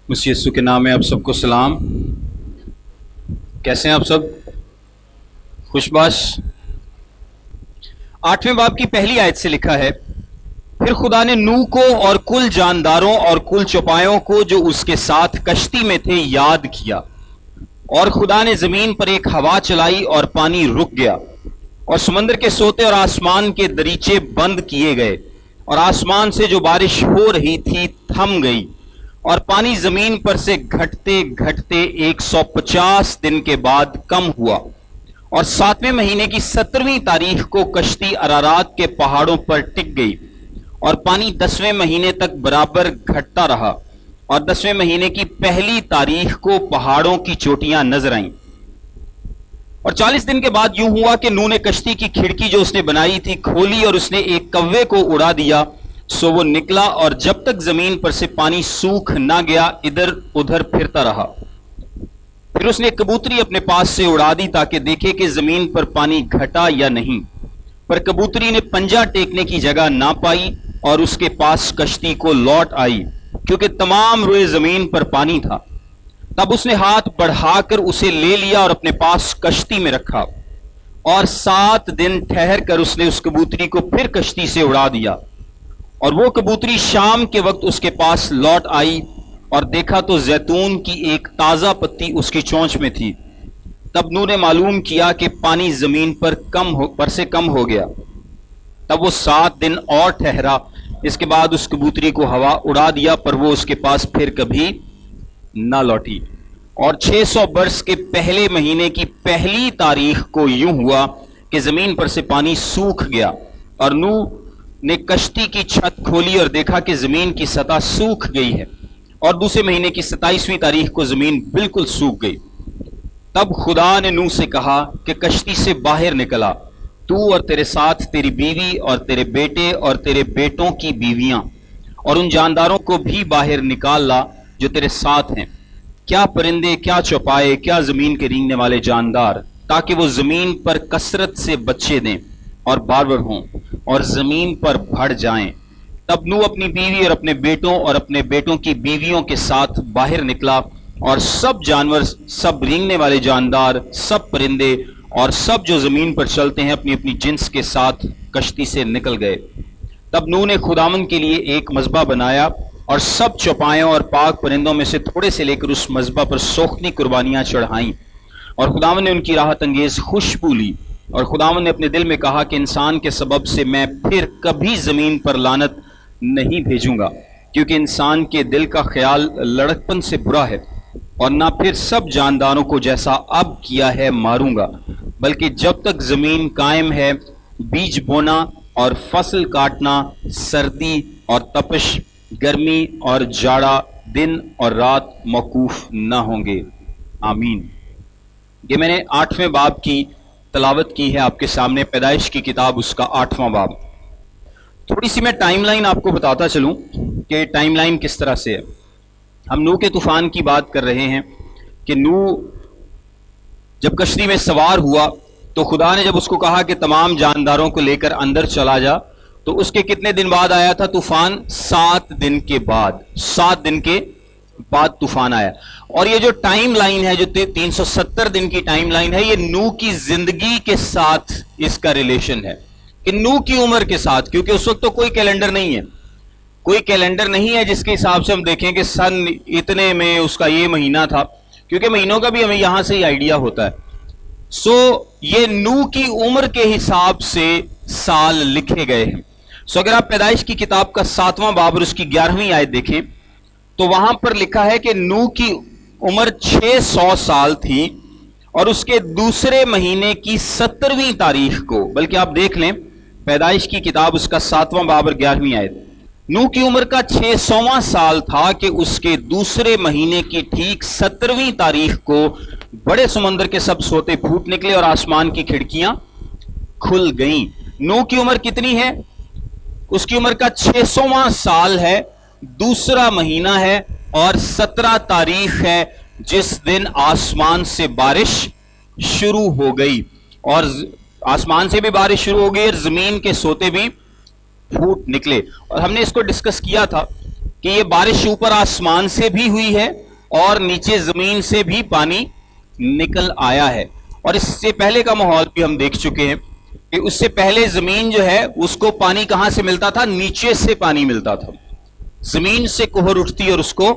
مسیح یسوع کے نام میں آپ سب کو سلام۔ کیسے ہیں آپ سب؟ خوش باش۔ 8ویں باب کی پہلی آیت سے لکھا ہے، پھر خدا نے نوح کو اور کل جانداروں اور کل چوپایوں کو جو اس کے ساتھ کشتی میں تھے یاد کیا، اور خدا نے زمین پر ایک ہوا چلائی اور پانی رک گیا، اور سمندر کے سوتے اور آسمان کے دریچے بند کیے گئے، اور آسمان سے جو بارش ہو رہی تھی تھم گئی، اور پانی زمین پر سے گھٹتے گھٹتے 150 دن کے بعد کم ہوا، اور 7ویں مہینے کی 17ویں تاریخ کو کشتی ارارات کے پہاڑوں پر ٹک گئی، اور پانی 10ویں مہینے تک برابر گھٹتا رہا، اور 10ویں مہینے کی پہلی تاریخ کو پہاڑوں کی چوٹیاں نظر آئیں۔ اور 40 دن کے بعد یوں ہوا کہ نوح نے کشتی کی کھڑکی جو اس نے بنائی تھی کھولی، اور اس نے ایک کوے کو اڑا دیا، سو وہ نکلا، اور جب تک زمین پر سے پانی سوکھ نہ گیا ادھر ادھر پھرتا رہا۔ پھر اس نے ایک کبوتری اپنے پاس سے اڑا دی تاکہ دیکھے کہ زمین پر پانی گھٹا یا نہیں، پر کبوتری نے پنجہ ٹیکنے کی جگہ نہ پائی اور اس کے پاس کشتی کو لوٹ آئی، کیونکہ تمام روئے زمین پر پانی تھا۔ تب اس نے ہاتھ بڑھا کر اسے لے لیا اور اپنے پاس کشتی میں رکھا، اور 7 دن ٹھہر کر اس نے اس کبوتری کو پھر کشتی سے اڑا دیا، اور وہ کبوتری شام کے وقت اس کے پاس لوٹ آئی، اور دیکھا تو زیتون کی ایک تازہ پتی اس کی چونچ میں تھی۔ تب نوح نے معلوم کیا کہ پانی زمین پر کم ہو گیا۔ تب وہ 7 دن اور ٹھہرا، اس کے بعد اس کبوتری کو ہوا اڑا دیا، پر وہ اس کے پاس پھر کبھی نہ لوٹی۔ اور 600 برس کے پہلے مہینے کی پہلی تاریخ کو یوں ہوا کہ زمین پر سے پانی سوکھ گیا، اور نوح نے کشتی کی چھت کھولی اور دیکھا کہ زمین کی سطح سوکھ گئی ہے، اور دوسرے مہینے کی 27ویں تاریخ کو زمین بالکل سوکھ گئی۔ تب خدا نے نوح سے کہا کہ کشتی سے باہر نکلا، تو اور تیرے ساتھ تیری بیوی اور تیرے بیٹے اور تیرے بیٹوں کی بیویاں، اور ان جانداروں کو بھی باہر نکال لا جو تیرے ساتھ ہیں، کیا پرندے، کیا چوپائے، کیا زمین کے رینگنے والے جاندار، تاکہ وہ زمین پر کثرت سے بچے دیں اور بارور ہوں اور زمین پر بڑھ جائیں۔ تب نوح اپنی بیوی اور اپنے بیٹوں اور اپنے بیٹوں کی بیویوں کے ساتھ باہر نکلا، اور سب جانور، سب رینگنے والے جاندار، سب پرندے اور سب جو زمین پر چلتے ہیں اپنی اپنی جنس کے ساتھ کشتی سے نکل گئے۔ تب نوح نے خداوند کے لیے ایک مذبح بنایا، اور سب چوپایوں اور پاک پرندوں میں سے تھوڑے سے لے کر اس مذبح پر سوختنی قربانیاں چڑھائیں، اور خداوند نے ان کی راحت انگیز خوشبو لی۔ اور خداوند نے اپنے دل میں کہا کہ انسان کے سبب سے میں پھر کبھی زمین پر لعنت نہیں بھیجوں گا، کیونکہ انسان کے دل کا خیال لڑکپن سے برا ہے، اور نہ پھر سب جانداروں کو جیسا اب کیا ہے ماروں گا، بلکہ جب تک زمین قائم ہے بیج بونا اور فصل کاٹنا، سردی اور تپش، گرمی اور جاڑا، دن اور رات موقوف نہ ہوں گے۔ آمین۔ یہ میں نے 8ویں باب کی تلاوت کی ہے آپ کے سامنے، پیدائش کی کتاب اس کا 8واں باب۔ تھوڑی سی میں ٹائم لائن آپ کو بتاتا چلوں کہ ٹائم لائن کس طرح سے ہے۔ ہم نوح کے طوفان کی بات کر رہے ہیں کہ نوح جب کشتی میں سوار ہوا تو خدا نے جب اس کو کہا کہ تمام جانداروں کو لے کر اندر چلا جا، تو اس کے کتنے دن بعد آیا تھا طوفان؟ 7 دن کے بعد۔ 7 دن کے بعد طوفان آیا۔ اور یہ جو ٹائم لائن ہے، جو 370 دن کی ٹائم لائن ہے، یہ نوح کی زندگی کے ساتھ اس کا ریلیشن ہے، کہ نوح کی عمر کے ساتھ، کیونکہ اس وقت تو کوئی کیلنڈر نہیں ہے، کوئی کیلنڈر نہیں ہے جس کے حساب سے ہم دیکھیں کہ سن اتنے میں اس کا یہ مہینہ تھا، کیونکہ مہینوں کا بھی ہمیں یہاں سے ہی آئیڈیا ہوتا ہے۔ سو یہ نوح کی عمر کے حساب سے سال لکھے گئے ہیں۔ سو اگر آپ پیدائش کی کتاب کا 7واں باب اور اس کی 11ویں آیت دیکھیں تو وہاں پر لکھا ہے کہ نوح کی عمر 600 سال تھی، اور اس کے دوسرے مہینے کی 17ویں تاریخ کو، بلکہ آپ دیکھ لیں پیدائش کی کتاب اس کا 7واں باب اور 11ویں آیت، نوح کی عمر کا 600واں سال تھا کہ اس کے دوسرے مہینے کی ٹھیک 17ویں تاریخ کو بڑے سمندر کے سب سوتے پھوٹ نکلے اور آسمان کی کھڑکیاں کھل گئیں۔ نوح کی عمر کتنی ہے؟ اس کی عمر کا 600واں سال ہے، دوسرا مہینہ ہے، اور 17 تاریخ ہے جس دن آسمان سے بارش شروع ہو گئی، اور آسمان سے بھی بارش شروع ہو گئی اور زمین کے سوتے بھی پھوٹ نکلے۔ اور ہم نے اس کو ڈسکس کیا تھا کہ یہ بارش اوپر آسمان سے بھی ہوئی ہے اور نیچے زمین سے بھی پانی نکل آیا ہے. اور اس سے پہلے کا ماحول بھی ہم دیکھ چکے ہیں کہ اس سے پہلے زمین جو ہے اس کو پانی کہاں سے ملتا تھا؟ نیچے سے پانی ملتا تھا. زمین سے کوہر اٹھتی اور اس کو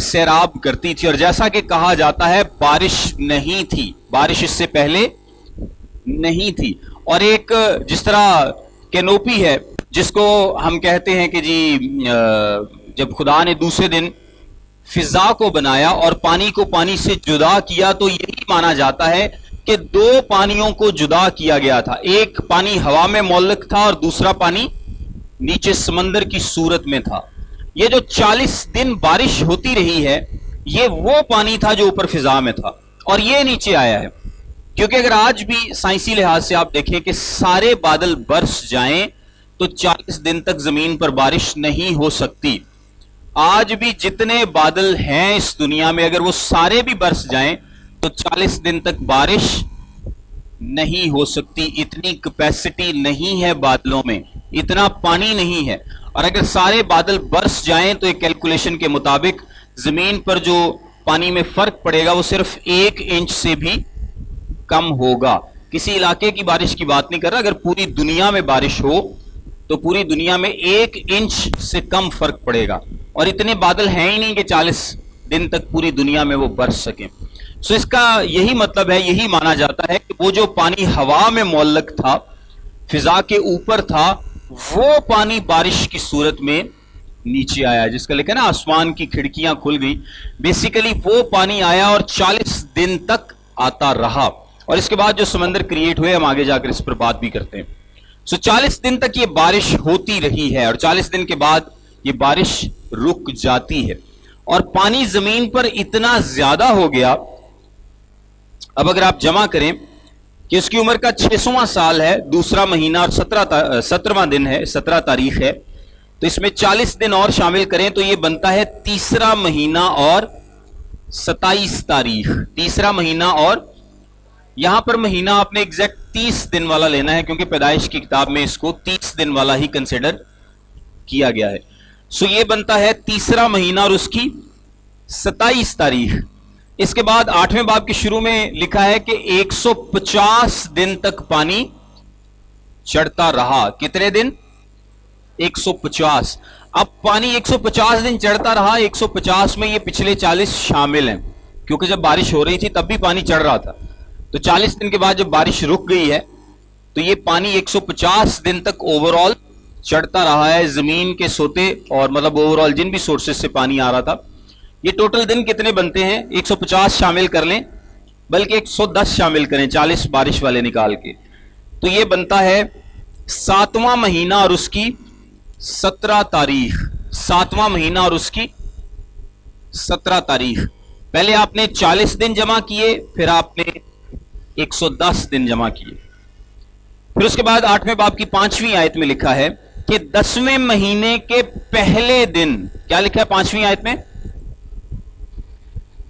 سیراب کرتی تھی. اور جیسا کہ کہا جاتا ہے بارش نہیں تھی، بارش اس سے پہلے نہیں تھی. اور ایک جس طرح کینوپی ہے جس کو ہم کہتے ہیں کہ جی جب خدا نے دوسرے دن فضا کو بنایا اور پانی کو پانی سے جدا کیا تو یہی مانا جاتا ہے کہ دو پانیوں کو جدا کیا گیا تھا. ایک پانی ہوا میں معلق تھا اور دوسرا پانی نیچے سمندر کی صورت میں تھا. یہ جو 40 دن بارش ہوتی رہی ہے یہ وہ پانی تھا جو اوپر فضا میں تھا اور یہ نیچے آیا ہے. کیونکہ اگر آج بھی سائنسی لحاظ سے آپ دیکھیں کہ سارے بادل برس جائیں تو 40 دن تک زمین پر بارش نہیں ہو سکتی. آج بھی جتنے بادل ہیں اس دنیا میں اگر وہ سارے بھی برس جائیں تو 40 دن تک بارش نہیں ہو سکتی. اتنی کیپیسٹی نہیں ہے بادلوں میں، اتنا پانی نہیں ہے. اور اگر سارے بادل برس جائیں تو ایک کیلکولیشن کے مطابق زمین پر جو پانی میں فرق پڑے گا وہ صرف 1 انچ سے بھی کم ہوگا. کسی علاقے کی بارش کی بات نہیں کر رہا، اگر پوری دنیا میں بارش ہو تو پوری دنیا میں 1 انچ سے کم فرق پڑے گا. اور اتنے بادل ہیں ہی نہیں کہ 40 دن تک پوری دنیا میں وہ برس سکیں. سو اس کا یہی مطلب ہے، یہی مانا جاتا ہے کہ وہ جو پانی ہوا میں معلق تھا، فضا کے اوپر تھا، وہ پانی بارش کی صورت میں نیچے آیا، جس کا لکھا نا آسمان کی کھڑکیاں کھل گئی. بیسیکلی وہ پانی آیا اور 40 دن تک آتا رہا. اور اس کے بعد جو سمندر کریٹ ہوئے ہم آگے جا کر اس پر بات بھی کرتے ہیں. سو 40 دن تک یہ بارش ہوتی رہی ہے اور 40 دن کے بعد یہ بارش رک جاتی ہے اور پانی زمین پر اتنا زیادہ ہو گیا. اب اگر آپ جمع کریں کہ اس کی عمر کا 600واں سال ہے، دوسرا مہینہ اور 17واں دن ہے، 17 تاریخ ہے، تو اس میں 40 دن اور شامل کریں تو یہ بنتا ہے تیسرا مہینہ اور 27 تاریخ. تیسرا مہینہ اور یہاں پر مہینہ آپ نے ایگزیکٹ 30 دن والا لینا ہے کیونکہ پیدائش کی کتاب میں اس کو 30 دن والا ہی کنسیڈر کیا گیا ہے. سو یہ بنتا ہے تیسرا مہینہ اور اس کی 27 تاریخ. اس کے بعد 8ویں باب کے شروع میں لکھا ہے کہ 150 دن تک پانی چڑھتا رہا. کتنے دن؟ 150. اب پانی 150 دن چڑھتا رہا. 150 میں یہ پچھلے 40 شامل ہیں کیونکہ جب بارش ہو رہی تھی تب بھی پانی چڑھ رہا تھا. تو 40 دن کے بعد جب بارش رک گئی ہے تو یہ پانی 150 دن تک اوور آل چڑھتا رہا ہے زمین کے سوتے اور مطلب اوور آل جن بھی سورسز سے پانی آ رہا تھا. یہ ٹوٹل دن کتنے بنتے ہیں؟ 150 شامل کر لیں، بلکہ 110 شامل کریں 40 بارش والے نکال کے، تو یہ بنتا ہے 7واں مہینہ اور اس کی 17 تاریخ. 7واں مہینہ اور اس کی 17 تاریخ. پہلے آپ نے 40 دن جمع کیے، پھر آپ نے 110 دن جمع کیے. پھر اس کے بعد 8ویں باب کی 5ویں آیت میں لکھا ہے کہ 10ویں مہینے کے پہلے دن، کیا لکھا ہے 5ویں آیت میں؟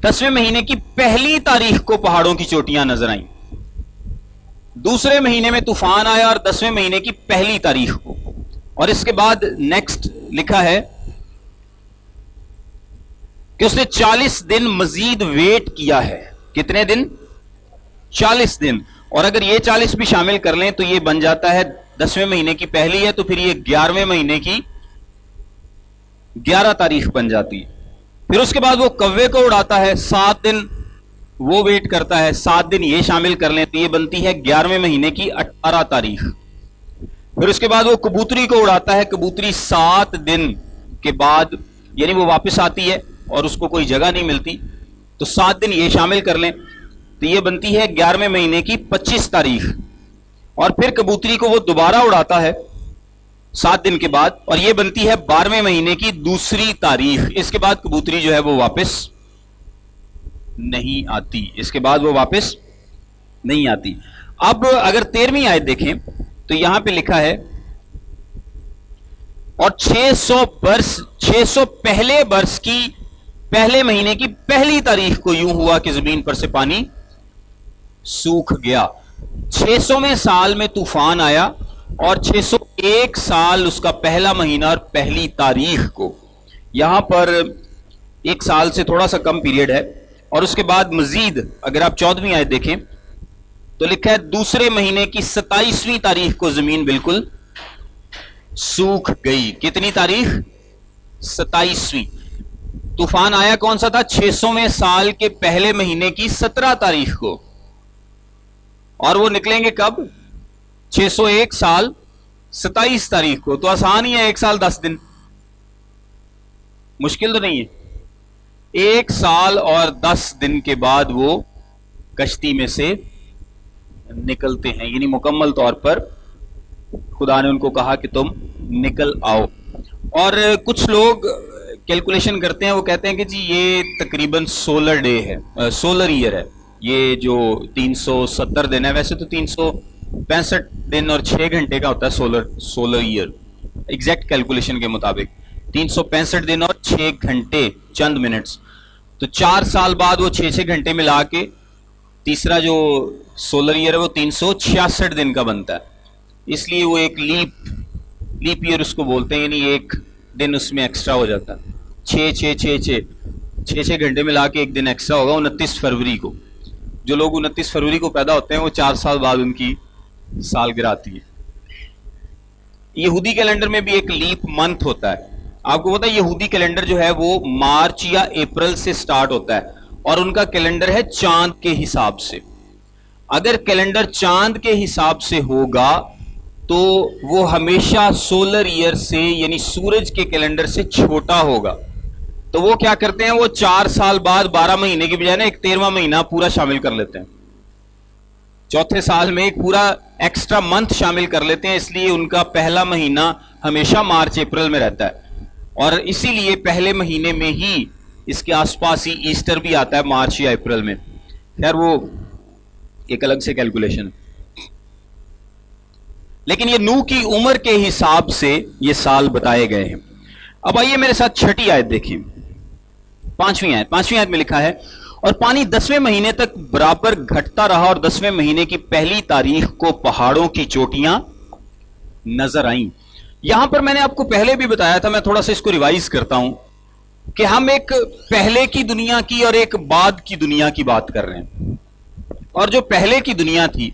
10ویں مہینے کی پہلی تاریخ کو پہاڑوں کی چوٹیاں نظر آئیں. دوسرے مہینے میں طوفان آیا اور 10ویں مہینے کی پہلی تاریخ کو. اور اس کے بعد نیکسٹ لکھا ہے کہ اس نے 40 دن مزید ویٹ کیا ہے. کتنے دن؟ 40 دن. اور اگر یہ 40 بھی شامل کر لیں تو یہ بن جاتا ہے 10ویں مہینے کی پہلی ہے تو پھر یہ 11ویں مہینے کی 11 تاریخ بن جاتی ہے. پھر اس کے بعد وہ کوے کو اڑاتا ہے، 7 دن وہ ویٹ کرتا ہے، 7 دن یہ شامل کر لیں تو یہ بنتی ہے 11ویں مہینے کی 18 تاریخ. پھر اس کے بعد وہ کبوتری کو اڑاتا ہے، کبوتری 7 دن کے بعد یعنی وہ واپس آتی ہے اور اس کو کوئی جگہ نہیں ملتی تو 7 دن یہ شامل کر لیں تو یہ بنتی ہے 11ویں مہینے کی 25 تاریخ. اور پھر کبوتری کو وہ دوبارہ اڑاتا ہے 7 دن کے بعد اور یہ بنتی ہے 12ویں مہینے کی 2 تاریخ. اس کے بعد کبوتری جو ہے وہ واپس نہیں آتی. اس کے بعد وہ واپس نہیں آتی. اب اگر 13ویں آیت دیکھیں تو یہاں پہ لکھا ہے اور 600 پہلے برس کی پہلے مہینے کی پہلی تاریخ کو یوں ہوا کہ زمین پر سے پانی سوکھ گیا. 600ویں سال میں طوفان آیا اور 601 سال اس کا پہلا مہینہ اور پہلی تاریخ کو یہاں پر 1 سال سے تھوڑا سا کم پیریڈ ہے، اور اس کے بعد مزید اگر آپ 14ویں آیت دیکھیں تو لکھا ہے دوسرے مہینے کی 27ویں تاریخ کو زمین بالکل سوکھ گئی. کتنی تاریخ؟ 27ویں. طوفان آیا کون سا تھا؟ 600ویں سال کے پہلے مہینے کی 17 تاریخ کو، اور وہ نکلیں گے کب؟ 601 سال 27 تاریخ کو. تو آسان ہی ہے، 1 سال 10 دن، مشکل تو نہیں ہے. 1 سال اور 10 دن کے بعد وہ کشتی میں سے نکلتے ہیں، یعنی مکمل طور پر خدا نے ان کو کہا کہ تم نکل آؤ. اور کچھ لوگ کیلکولیشن کرتے ہیں، وہ کہتے ہیں کہ جی یہ تقریباً سولر ڈے ہے، سولر ایئر ہے، یہ جو 370 دن ہے، ویسے تو 365 دن اور 6 گھنٹے کا ہوتا ہے سولر ایئر، ایگزیکٹ کیلکولیشن کے مطابق 365 دن اور 6 گھنٹے چند منٹس. تو 4 سال بعد وہ 6 گھنٹے ملا کے تیسرا جو سولر ایئر ہے وہ 366 دن کا بنتا ہے. اس لیے وہ ایک لیپ ایئر اس کو بولتے ہیں، یعنی 1 دن اس میں ایکسٹرا ہو جاتا ہے. 6 گھنٹے ملا کے 1 دن ایکسٹرا ہوگا 29 فروری کو. جو لوگ 29 فروری کو پیدا ہوتے ہیں وہ 4 سال بعد ان کی سالگرہ آتی ہے. یہودی کیلنڈر میں بھی ایک لیپ منتھ ہوتا ہے. آپ کو پتا ہے یہودی کیلنڈر جو ہے وہ مارچ یا اپریل سے سٹارٹ ہوتا ہے، اور ان کا کیلنڈر ہے چاند کے حساب سے. اگر کیلنڈر چاند کے حساب سے ہوگا تو وہ ہمیشہ سولر ایئر سے یعنی سورج کے کیلنڈر سے چھوٹا ہوگا. تو وہ کیا کرتے ہیں، وہ 4 سال بعد 12 مہینے کی بجائے نا ایک 13واں مہینہ پورا شامل کر لیتے ہیں. چوتھے سال میں ایک پورا ایکسٹرا منتھ شامل کر لیتے ہیں، اس لیے ان کا پہلا مہینہ ہمیشہ مارچ اپریل میں رہتا ہے. اور اسی لیے پہلے مہینے میں ہی اس کے آس پاس ہی ایسٹر بھی آتا ہے، مارچ یا اپریل میں. خیر وہ ایک الگ سے کیلکولیشن. لیکن یہ نوح کی عمر کے حساب سے یہ سال بتائے گئے ہیں. اب آئیے میرے ساتھ 6 آیت دیکھیں، 5ویں آیت میں لکھا ہے اور پانی 10ویں مہینے تک برابر گھٹتا رہا، اور 10ویں مہینے کی پہلی تاریخ کو پہاڑوں کی چوٹیاں نظر آئیں. یہاں پر میں نے آپ کو پہلے بھی بتایا تھا، میں تھوڑا سا اس کو ریوائز کرتا ہوں کہ ہم ایک پہلے کی دنیا کی اور ایک بعد کی دنیا کی بات کر رہے ہیں. اور جو پہلے کی دنیا تھی،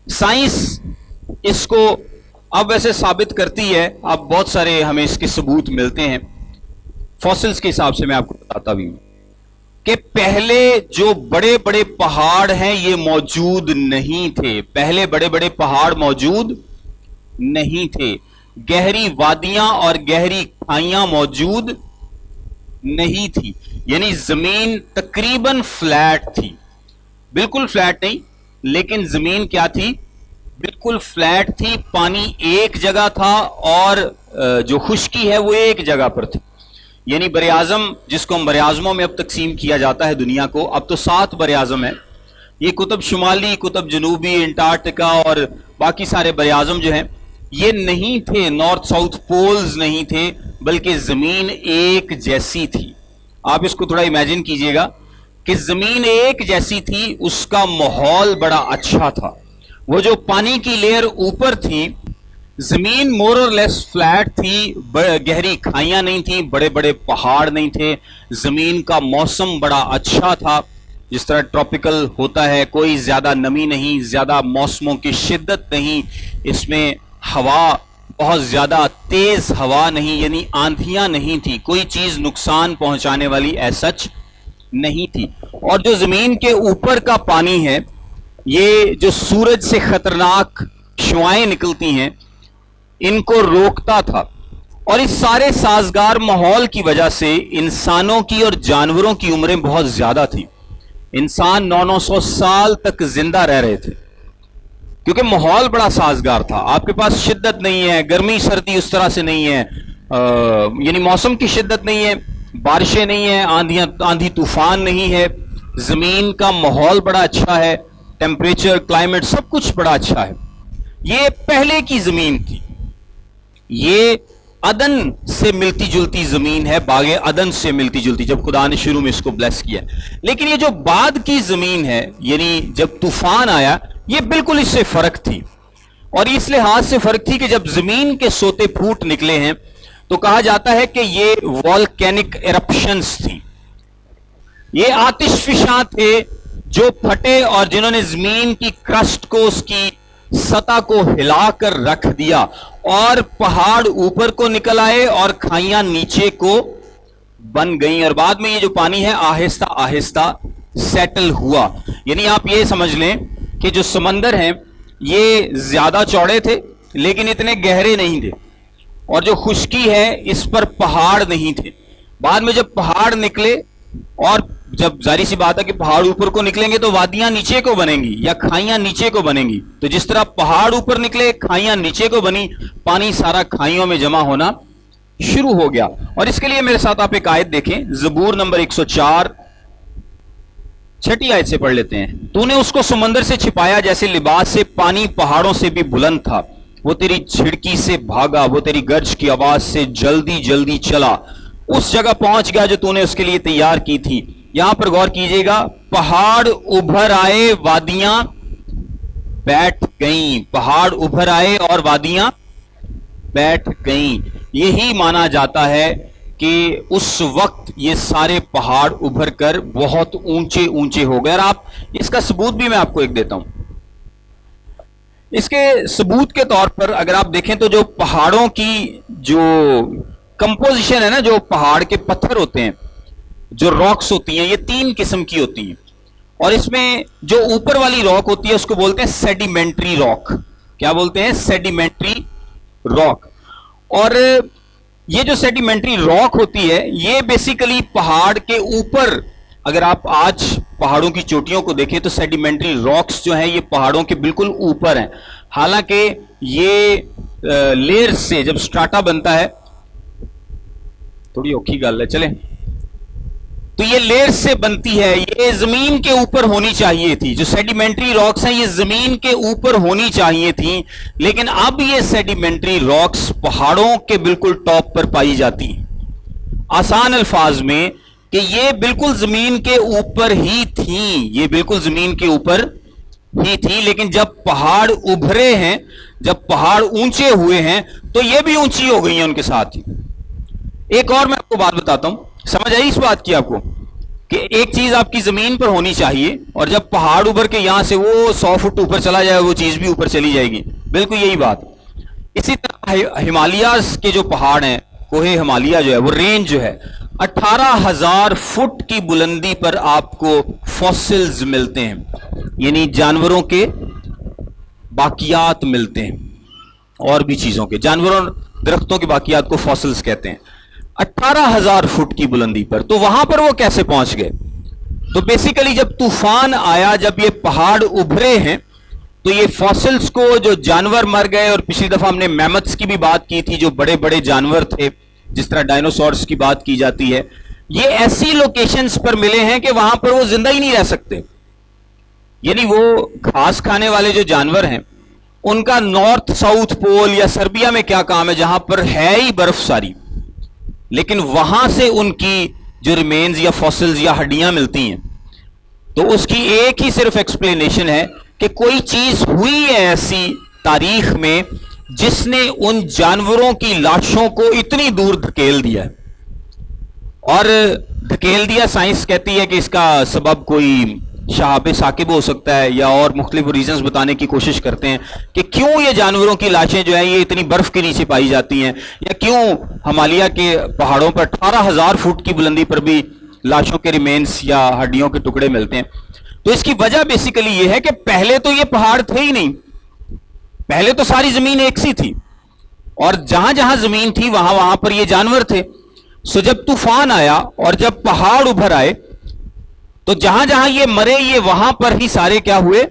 سائنس اس کو اب ویسے ثابت کرتی ہے، اب بہت سارے ہمیں اس کے ثبوت ملتے ہیں. فوسلز کے حساب سے میں آپ کو بتاتا بھی ہوں کہ پہلے جو بڑے بڑے پہاڑ ہیں یہ موجود نہیں تھے. پہلے بڑے بڑے پہاڑ موجود نہیں تھے. گہری وادیاں اور گہری کھائیاں موجود نہیں تھی. یعنی زمین تقریباً فلیٹ تھی، بالکل فلیٹ نہیں، لیکن زمین کیا تھی؟ بالکل فلیٹ تھی. پانی ایک جگہ تھا اور جو خشکی ہے وہ ایک جگہ پر تھی. یعنی بر اعظم جس کو ہم بر اعظموں میں اب تقسیم کیا جاتا ہے دنیا کو، اب تو 7 بر اعظم ہے. یہ قطب شمالی، قطب جنوبی، انٹارکٹیکا اور باقی سارے بر اعظم جو ہیں یہ نہیں تھے، نارتھ ساؤتھ پولز نہیں تھے، بلکہ زمین ایک جیسی تھی. آپ اس کو تھوڑا امیجن کیجئے گا کہ زمین ایک جیسی تھی، اس کا ماحول بڑا اچھا تھا. وہ جو پانی کی لیئر اوپر تھی، زمین مور اور لیس فلیٹ تھی، گہری کھائیاں نہیں تھیں، بڑے بڑے پہاڑ نہیں تھے. زمین کا موسم بڑا اچھا تھا، جس طرح ٹراپیکل ہوتا ہے، کوئی زیادہ نمی نہیں، زیادہ موسموں کی شدت نہیں، اس میں ہوا بہت زیادہ تیز ہوا نہیں، یعنی آندھیاں نہیں تھی، کوئی چیز نقصان پہنچانے والی ایسچ نہیں تھی. اور جو زمین کے اوپر کا پانی ہے، یہ جو سورج سے خطرناک شعائیں نکلتی ہیں ان کو روکتا تھا. اور اس سارے سازگار ماحول کی وجہ سے انسانوں کی اور جانوروں کی عمریں بہت زیادہ تھی. انسان 900 سال تک زندہ رہ رہے تھے کیونکہ ماحول بڑا سازگار تھا. آپ کے پاس شدت نہیں ہے، گرمی سردی اس طرح سے نہیں ہے، یعنی موسم کی شدت نہیں ہے، بارشیں نہیں ہیں، آندھی طوفان نہیں ہے. زمین کا ماحول بڑا اچھا ہے، ٹیمپریچر، کلائمیٹ سب کچھ بڑا اچھا ہے. یہ پہلے کی زمین تھی. یہ عدن سے ملتی جلتی زمین ہے، باغ عدن سے ملتی جلتی، جب خدا نے شروع میں اس کو بلیس کیا. لیکن یہ جو بعد کی زمین ہے، یعنی جب طوفان آیا، یہ بالکل اس سے فرق تھی. اور اس لحاظ سے فرق تھی کہ جب زمین کے سوتے پھوٹ نکلے ہیں تو کہا جاتا ہے کہ یہ والکینک ایرپشنز تھی، یہ آتش فشاں تھے جو پھٹے اور جنہوں نے زمین کی کرسٹ کو، اس کی سطح کو ہلا کر رکھ دیا، اور پہاڑ اوپر کو نکل آئے اور کھائیاں نیچے کو بن گئیں، اور بعد میں یہ جو پانی ہے آہستہ آہستہ سیٹل ہوا۔ یعنی آپ یہ سمجھ لیں کہ جو سمندر ہیں یہ زیادہ چوڑے تھے لیکن اتنے گہرے نہیں تھے، اور جو خشکی ہے اس پر پہاڑ نہیں تھے۔ بعد میں جب پہاڑ نکلے، اور جب ظاہر سی بات ہے کہ پہاڑ اوپر کو نکلیں گے تو وادیاں نیچے کو بنیں گی یا کھائیاں نیچے کو بنیں گی، تو جس طرح پہاڑ اوپر نکلے کھائیاں نیچے کو بنی، پانی سارا کھائیوں میں جمع ہونا شروع ہو گیا۔ اور اس کے لیے میرے ساتھ آپ ایک آیت دیکھیں، زبور نمبر 104 چھٹی آیت سے پڑھ لیتے ہیں۔ تو نے اس کو سمندر سے چھپایا جیسے لباس سے، پانی پہاڑوں سے بھی بلند تھا، وہ تیری جھڑکی سے بھاگا، وہ تیری گرج کی آواز سے جلدی جلدی چلا، اس جگہ پہنچ گیا جو تو نے اس کے لیے تیار کی تھی۔ یہاں پر غور کیجئے گا، پہاڑ ابھر آئے، وادیاں بیٹھ گئیں، پہاڑ ابھر آئے اور وادیاں بیٹھ گئیں۔ یہی مانا جاتا ہے کہ اس وقت یہ سارے پہاڑ ابھر کر بہت اونچے اونچے ہو گئے۔ اور آپ اس کا ثبوت بھی میں آپ کو ایک دیتا ہوں۔ اس کے ثبوت کے طور پر اگر آپ دیکھیں تو جو پہاڑوں کی جو کمپوزیشن ہے نا، جو پہاڑ کے پتھر ہوتے ہیں، جو راکس ہوتی ہیں، یہ 3 قسم کی ہوتی ہیں، اور اس میں جو اوپر والی راک ہوتی ہے اس کو بولتے ہیں سیڈیمنٹری راک۔ کیا بولتے ہیں؟ Sedimentary rock. اور یہ جو سیڈیمنٹری راک ہوتی ہے یہ بیسیکلی پہاڑ کے اوپر، اگر آپ آج پہاڑوں کی چوٹیوں کو دیکھیں تو سیڈیمنٹری راکس جو ہیں یہ پہاڑوں کے بالکل اوپر ہیں، حالانکہ یہ لیئر سے جب سٹراٹا بنتا ہے، تھوڑی اوکھی گل ہے چلیں، تو یہ لیئر سے بنتی ہے، یہ زمین کے اوپر ہونی چاہیے تھی۔ جو سیڈیمنٹری راکس ہیں یہ زمین کے اوپر ہونی چاہیے تھیں، لیکن اب یہ سیڈیمنٹری راکس پہاڑوں کے بالکل ٹاپ پر پائی جاتی ہیں۔ آسان الفاظ میں کہ یہ بالکل زمین کے اوپر ہی تھیں، یہ بالکل زمین کے اوپر ہی تھی، لیکن جب پہاڑ ابھرے ہیں، جب پہاڑ اونچے ہوئے ہیں تو یہ بھی اونچی ہو گئی ہیں ان کے ساتھ ہی۔ ایک اور میں آپ کو بات بتاتا ہوں، سمجھ آئی اس بات کی آپ کو کہ ایک چیز آپ کی زمین پر ہونی چاہیے، اور جب پہاڑ ابھر کے یہاں سے وہ 100 فٹ اوپر چلا جائے وہ چیز بھی اوپر چلی جائے گی، بالکل یہی بات۔ اسی طرح ہمالیاز کے جو پہاڑ ہیں، کوہ ہمالیہ جو ہے وہ رینج جو ہے 18,000 فٹ کی بلندی پر آپ کو فوسلز ملتے ہیں، یعنی جانوروں کے باقیات ملتے ہیں، اور بھی چیزوں کے، جانوروں درختوں کے باقیات کو فوسلز کہتے ہیں۔ 18,000 فٹ کی بلندی پر، تو وہاں پر وہ کیسے پہنچ گئے؟ تو بیسیکلی جب طوفان آیا، جب یہ پہاڑ ابھرے ہیں تو یہ فوسلز کو، جو جانور مر گئے، اور پچھلی دفعہ ہم نے میمتس کی بھی بات کی تھی جو بڑے بڑے جانور تھے، جس طرح ڈائنوسورس کی بات کی جاتی ہے، یہ ایسی لوکیشنز پر ملے ہیں کہ وہاں پر وہ زندہ ہی نہیں رہ سکتے۔ یعنی وہ گھاس کھانے والے جو جانور ہیں ان کا نارتھ ساؤتھ پول یا سربیا میں کیا کام ہے جہاں پر ہے ہی برف ساری، لیکن وہاں سے ان کی جو ریمینز یا فوسلز یا ہڈیاں ملتی ہیں، تو اس کی ایک ہی صرف ایکسپلینیشن ہے کہ کوئی چیز ہوئی ہے ایسی تاریخ میں جس نے ان جانوروں کی لاشوں کو اتنی دور دھکیل دیا ہے، اور دھکیل دیا سائنس کہتی ہے کہ اس کا سبب کوئی شہاب ثاقب ہو سکتا ہے، یا اور مختلف ریزنز بتانے کی کوشش کرتے ہیں کہ کیوں یہ جانوروں کی لاشیں جو ہیں یہ اتنی برف کے نیچے پائی جاتی ہیں، یا کیوں ہمالیہ کے پہاڑوں پر 18,000 فٹ کی بلندی پر بھی لاشوں کے ریمینز یا ہڈیوں کے ٹکڑے ملتے ہیں۔ تو اس کی وجہ بیسیکلی یہ ہے کہ پہلے تو یہ پہاڑ تھے ہی نہیں، پہلے تو ساری زمین ایک سی تھی، اور جہاں جہاں زمین تھی وہاں وہاں پر یہ جانور تھے۔ سو جب طوفان آیا اور جب پہاڑ ابھر آئے تو جہاں جہاں یہ مرے یہ وہاں پر ہی سارے کیا ہوئے؟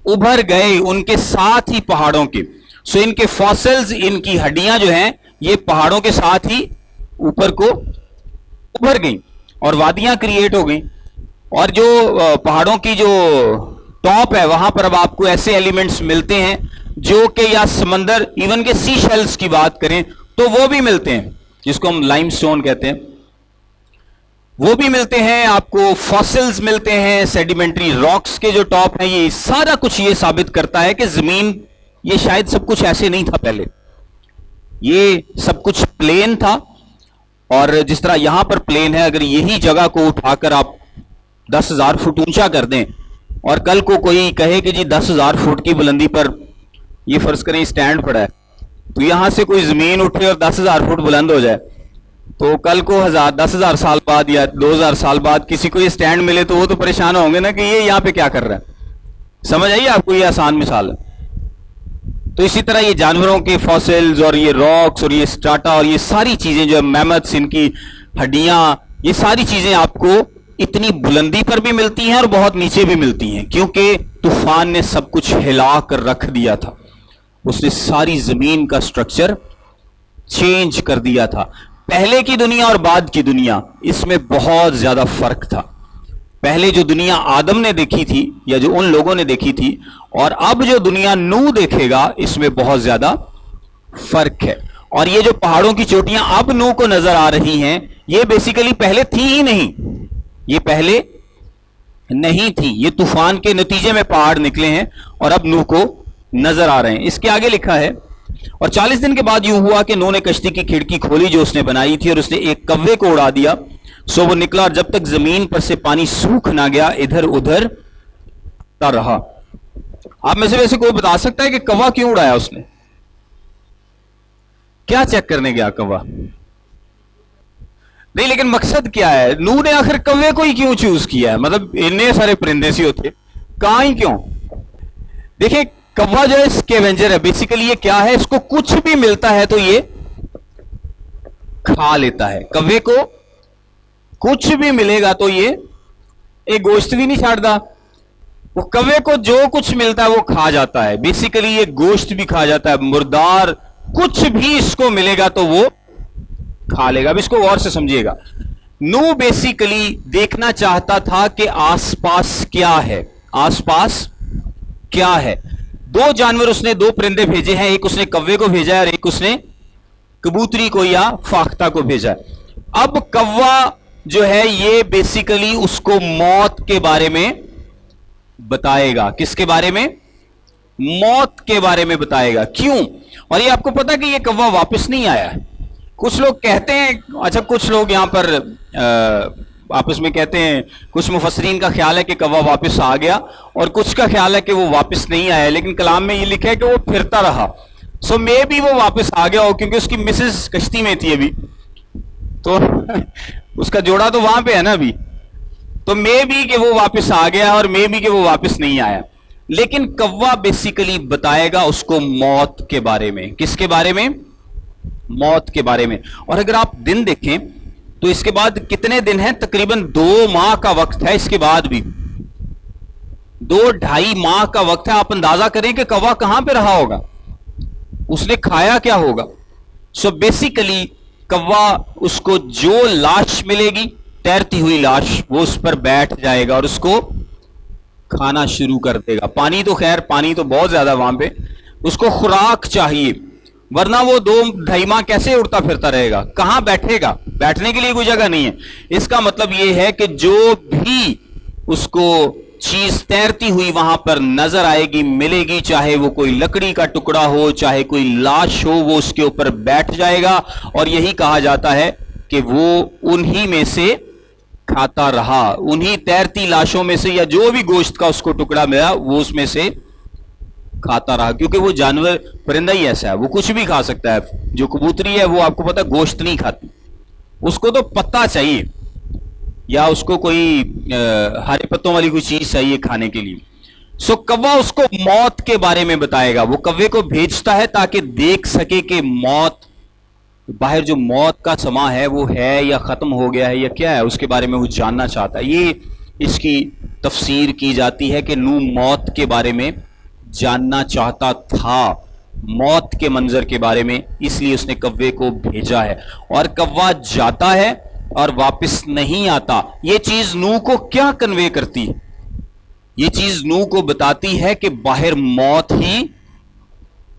ابھر گئے ان کے ساتھ ہی پہاڑوں کے۔ سو ان کے فاسلز، ان کی ہڈیاں جو ہیں یہ پہاڑوں کے ساتھ ہی اوپر کو ابھر گئیں اور وادیاں کریٹ ہو گئیں، اور جو پہاڑوں کی جو ٹاپ ہے وہاں پر اب آپ کو ایسے ایلیمنٹس ملتے ہیں جو کہ یا سمندر، ایون کہ سی شیلز کی بات کریں تو وہ بھی ملتے ہیں، جس کو ہم لائم سٹون کہتے ہیں، وہ بھی ملتے ہیں آپ کو، فاسلز ملتے ہیں، سیڈیمنٹری راکس کے جو ٹاپ ہیں، یہ سارا کچھ یہ ثابت کرتا ہے کہ زمین یہ شاید سب کچھ ایسے نہیں تھا پہلے، یہ سب کچھ پلین تھا، اور جس طرح یہاں پر پلین ہے، اگر یہی جگہ کو اٹھا کر آپ 10,000 فٹ اونچا کر دیں اور کل کو کوئی کہے کہ جی 10,000 فٹ کی بلندی پر یہ فرض کریں اسٹینڈ پڑا ہے، تو یہاں سے کوئی زمین اٹھے اور 10,000 فٹ بلند ہو جائے، تو کل کو 10,000 سال بعد یا 2,000 سال بعد کسی کو یہ اسٹینڈ ملے تو وہ تو پریشان ہوں گے نا کہ یہ یہاں پہ کیا کر رہا ہے. سمجھ آئیے آپ کو؟ یہ آسان مثال ہے. تو اسی طرح یہ جانوروں کے فاسلز اور یہ راکس اور یہ اسٹاٹا اور یہ ساری چیزیں جو میمتس، ان کی ہڈیاں، یہ ساری چیزیں آپ کو اتنی بلندی پر بھی ملتی ہیں اور بہت نیچے بھی ملتی ہیں، کیونکہ طوفان نے سب کچھ ہلا کر رکھ دیا تھا. اس نے ساری زمین کا سٹرکچر چینج کر دیا تھا. پہلے کی دنیا اور بعد کی دنیا، اس میں بہت زیادہ فرق تھا. پہلے جو دنیا آدم نے دیکھی تھی یا جو ان لوگوں نے دیکھی تھی، اور اب جو دنیا نوح دیکھے گا، اس میں بہت زیادہ فرق ہے. اور یہ جو پہاڑوں کی چوٹیاں اب نوح کو نظر آ رہی ہیں، یہ بیسیکلی پہلے تھی ہی نہیں، یہ پہلے نہیں تھی، یہ طوفان کے نتیجے میں پہاڑ نکلے ہیں اور اب نوح کو نظر آ رہے ہیں. اس کے آگے لکھا ہے، اور 40 دن کے بعد یوں ہوا کہ نوح نے کشتی کی کھڑکی کھولی جو اس نے بنائی تھی، اور اس نے ایک کوے کو اڑا دیا، سو وہ نکلا، اور جب تک زمین پر سے پانی سوکھ نہ گیا ادھر ادھر رہا. آپ میں سے ویسے کوئی بتا سکتا ہے کہ کوا کیوں اڑایا اس نے؟ کیا چیک کرنے گیا کوا؟ نہیں، لیکن مقصد کیا ہے؟ نوح نے آخر کوے کو ہی کیوں چوز کیا ہے؟ مطلب اتنے سارے پرندے سی ہوتے، کہاں ہی کیوں؟ دیکھیں، کوا جو ہے اسکیونجر ہے. بیسیکلی یہ کیا ہے؟ اس کو کچھ بھی ملتا ہے تو یہ کھا لیتا ہے. کوے کو کچھ بھی ملے گا تو یہ ایک گوشت بھی نہیں چھاڑتا. وہ کوے کو جو کچھ ملتا ہے وہ کھا جاتا ہے. بیسیکلی یہ گوشت بھی کھا جاتا ہے، مردار کچھ بھی اس کو ملے گا تو وہ کھا لے گا. اب اس کو غور سے سمجھیے گا. نوح بیسیکلی دیکھنا چاہتا تھا کہ آس پاس کیا ہے، آس پاس کیا ہے. دو جانور اس نے، دو پرندے بھیجے ہیں، ایک اس نے کوے کو بھیجا ہے اور ایک اس نے کبوتری کو یا فاختہ کو بھیجا ہے. اب کوا جو ہے یہ بیسیکلی اس کو موت کے بارے میں بتائے گا. کس کے بارے میں؟ موت کے بارے میں بتائے گا. کیوں؟ اور یہ آپ کو پتا کہ یہ کوا واپس نہیں آیا. کچھ لوگ کہتے ہیں، اچھا کچھ لوگ یہاں پر آپس میں کہتے ہیں، کچھ مفسرین کا خیال ہے کہ کوا واپس آ گیا، اور کچھ کا خیال ہے کہ وہ واپس نہیں آیا. لیکن کلام میں یہ لکھا ہے کہ وہ پھرتا رہا. سو مے بی وہ واپس آ گیا ہو، کیونکہ اس کی مسز کشتی میں تھی ابھی، تو اس کا جوڑا تو وہاں پہ ہے نا ابھی. تو مے بی کہ وہ واپس آ گیا اور مے بی کہ وہ واپس نہیں آیا. لیکن کوا بیسیکلی بتائے گا اس کو موت کے بارے میں. کس کے بارے میں؟ موت کے بارے میں. اور اگر آپ دن دیکھیں تو اس کے بعد کتنے دن ہیں؟ تقریباً 2 ماہ کا وقت ہے. اس کے بعد بھی 2-2.5 ماہ کا وقت ہے. آپ اندازہ کریں کہ کوا کہاں پہ رہا ہوگا، اس نے کھایا کیا ہوگا. سو بیسیکلی کوا اس کو جو لاش ملے گی، تیرتی ہوئی لاش، وہ اس پر بیٹھ جائے گا اور اس کو کھانا شروع کر دے گا. پانی تو خیر، پانی تو بہت زیادہ وہاں پہ، اس کو خوراک چاہیے، ورنہ وہ 2-2.5 ماہ کیسے اڑتا پھرتا رہے گا؟ کہاں بیٹھے گا؟ بیٹھنے کے لیے کوئی جگہ نہیں ہے. اس کا مطلب یہ ہے کہ جو بھی اس کو چیز تیرتی ہوئی وہاں پر نظر آئے گی، ملے گی، چاہے وہ کوئی لکڑی کا ٹکڑا ہو، چاہے کوئی لاش ہو، وہ اس کے اوپر بیٹھ جائے گا. اور یہی کہا جاتا ہے کہ وہ انہی میں سے کھاتا رہا، انہی تیرتی لاشوں میں سے، یا جو بھی گوشت کا اس کو ٹکڑا ملا وہ اس میں سے کھاتا رہا. کیونکہ وہ جانور، پرندہ ہی ایسا ہے، وہ کچھ بھی کھا سکتا ہے. جو کبوتری ہے وہ آپ کو پتا گوشت نہیں کھاتی، اس کو تو پتا چاہیے، یا اس کو کوئی ہرے پتوں والی کوئی چیز چاہیے کھانے کے لیے. سو کوا اس کو موت کے بارے میں بتائے گا. وہ کوے کو بھیجتا ہے تاکہ دیکھ سکے کہ موت، باہر جو موت کا سما ہے وہ ہے یا ختم ہو گیا ہے یا کیا ہے، اس کے بارے میں وہ جاننا چاہتا ہے. یہ اس کی تفسیر کی جاتی ہے کہ نوح موت کے بارے میں جاننا چاہتا تھا، موت کے منظر کے بارے میں، اس لیے اس نے کوے کو بھیجا ہے. اور کوا جاتا ہے اور واپس نہیں آتا. یہ چیز نوح کو کیا کنوے کرتی ہے؟ یہ چیز نوح کو بتاتی ہے کہ باہر موت ہی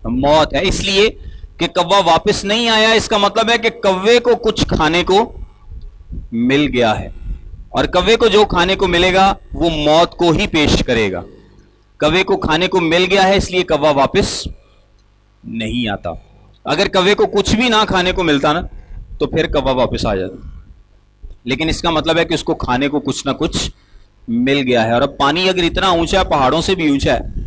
موت ہے. اس لیے کہ کوا واپس نہیں آیا، اس کا مطلب ہے کہ کوے کو کچھ کھانے کو مل گیا ہے، اور کوے کو جو کھانے کو ملے گا وہ موت کو ہی پیش کرے گا. کوے کو کھانے کو مل گیا ہے، اس لیے کوا واپس نہیں آتا. اگر کوے کو کچھ بھی نہ کھانے کو ملتا نا تو پھر کوا واپس آ جاتا, لیکن اس کا مطلب ہے کہ اس کو کھانے کو کچھ نہ کچھ مل گیا ہے. اور اب پانی اگر اتنا اونچا ہے, پہاڑوں سے بھی اونچا ہے,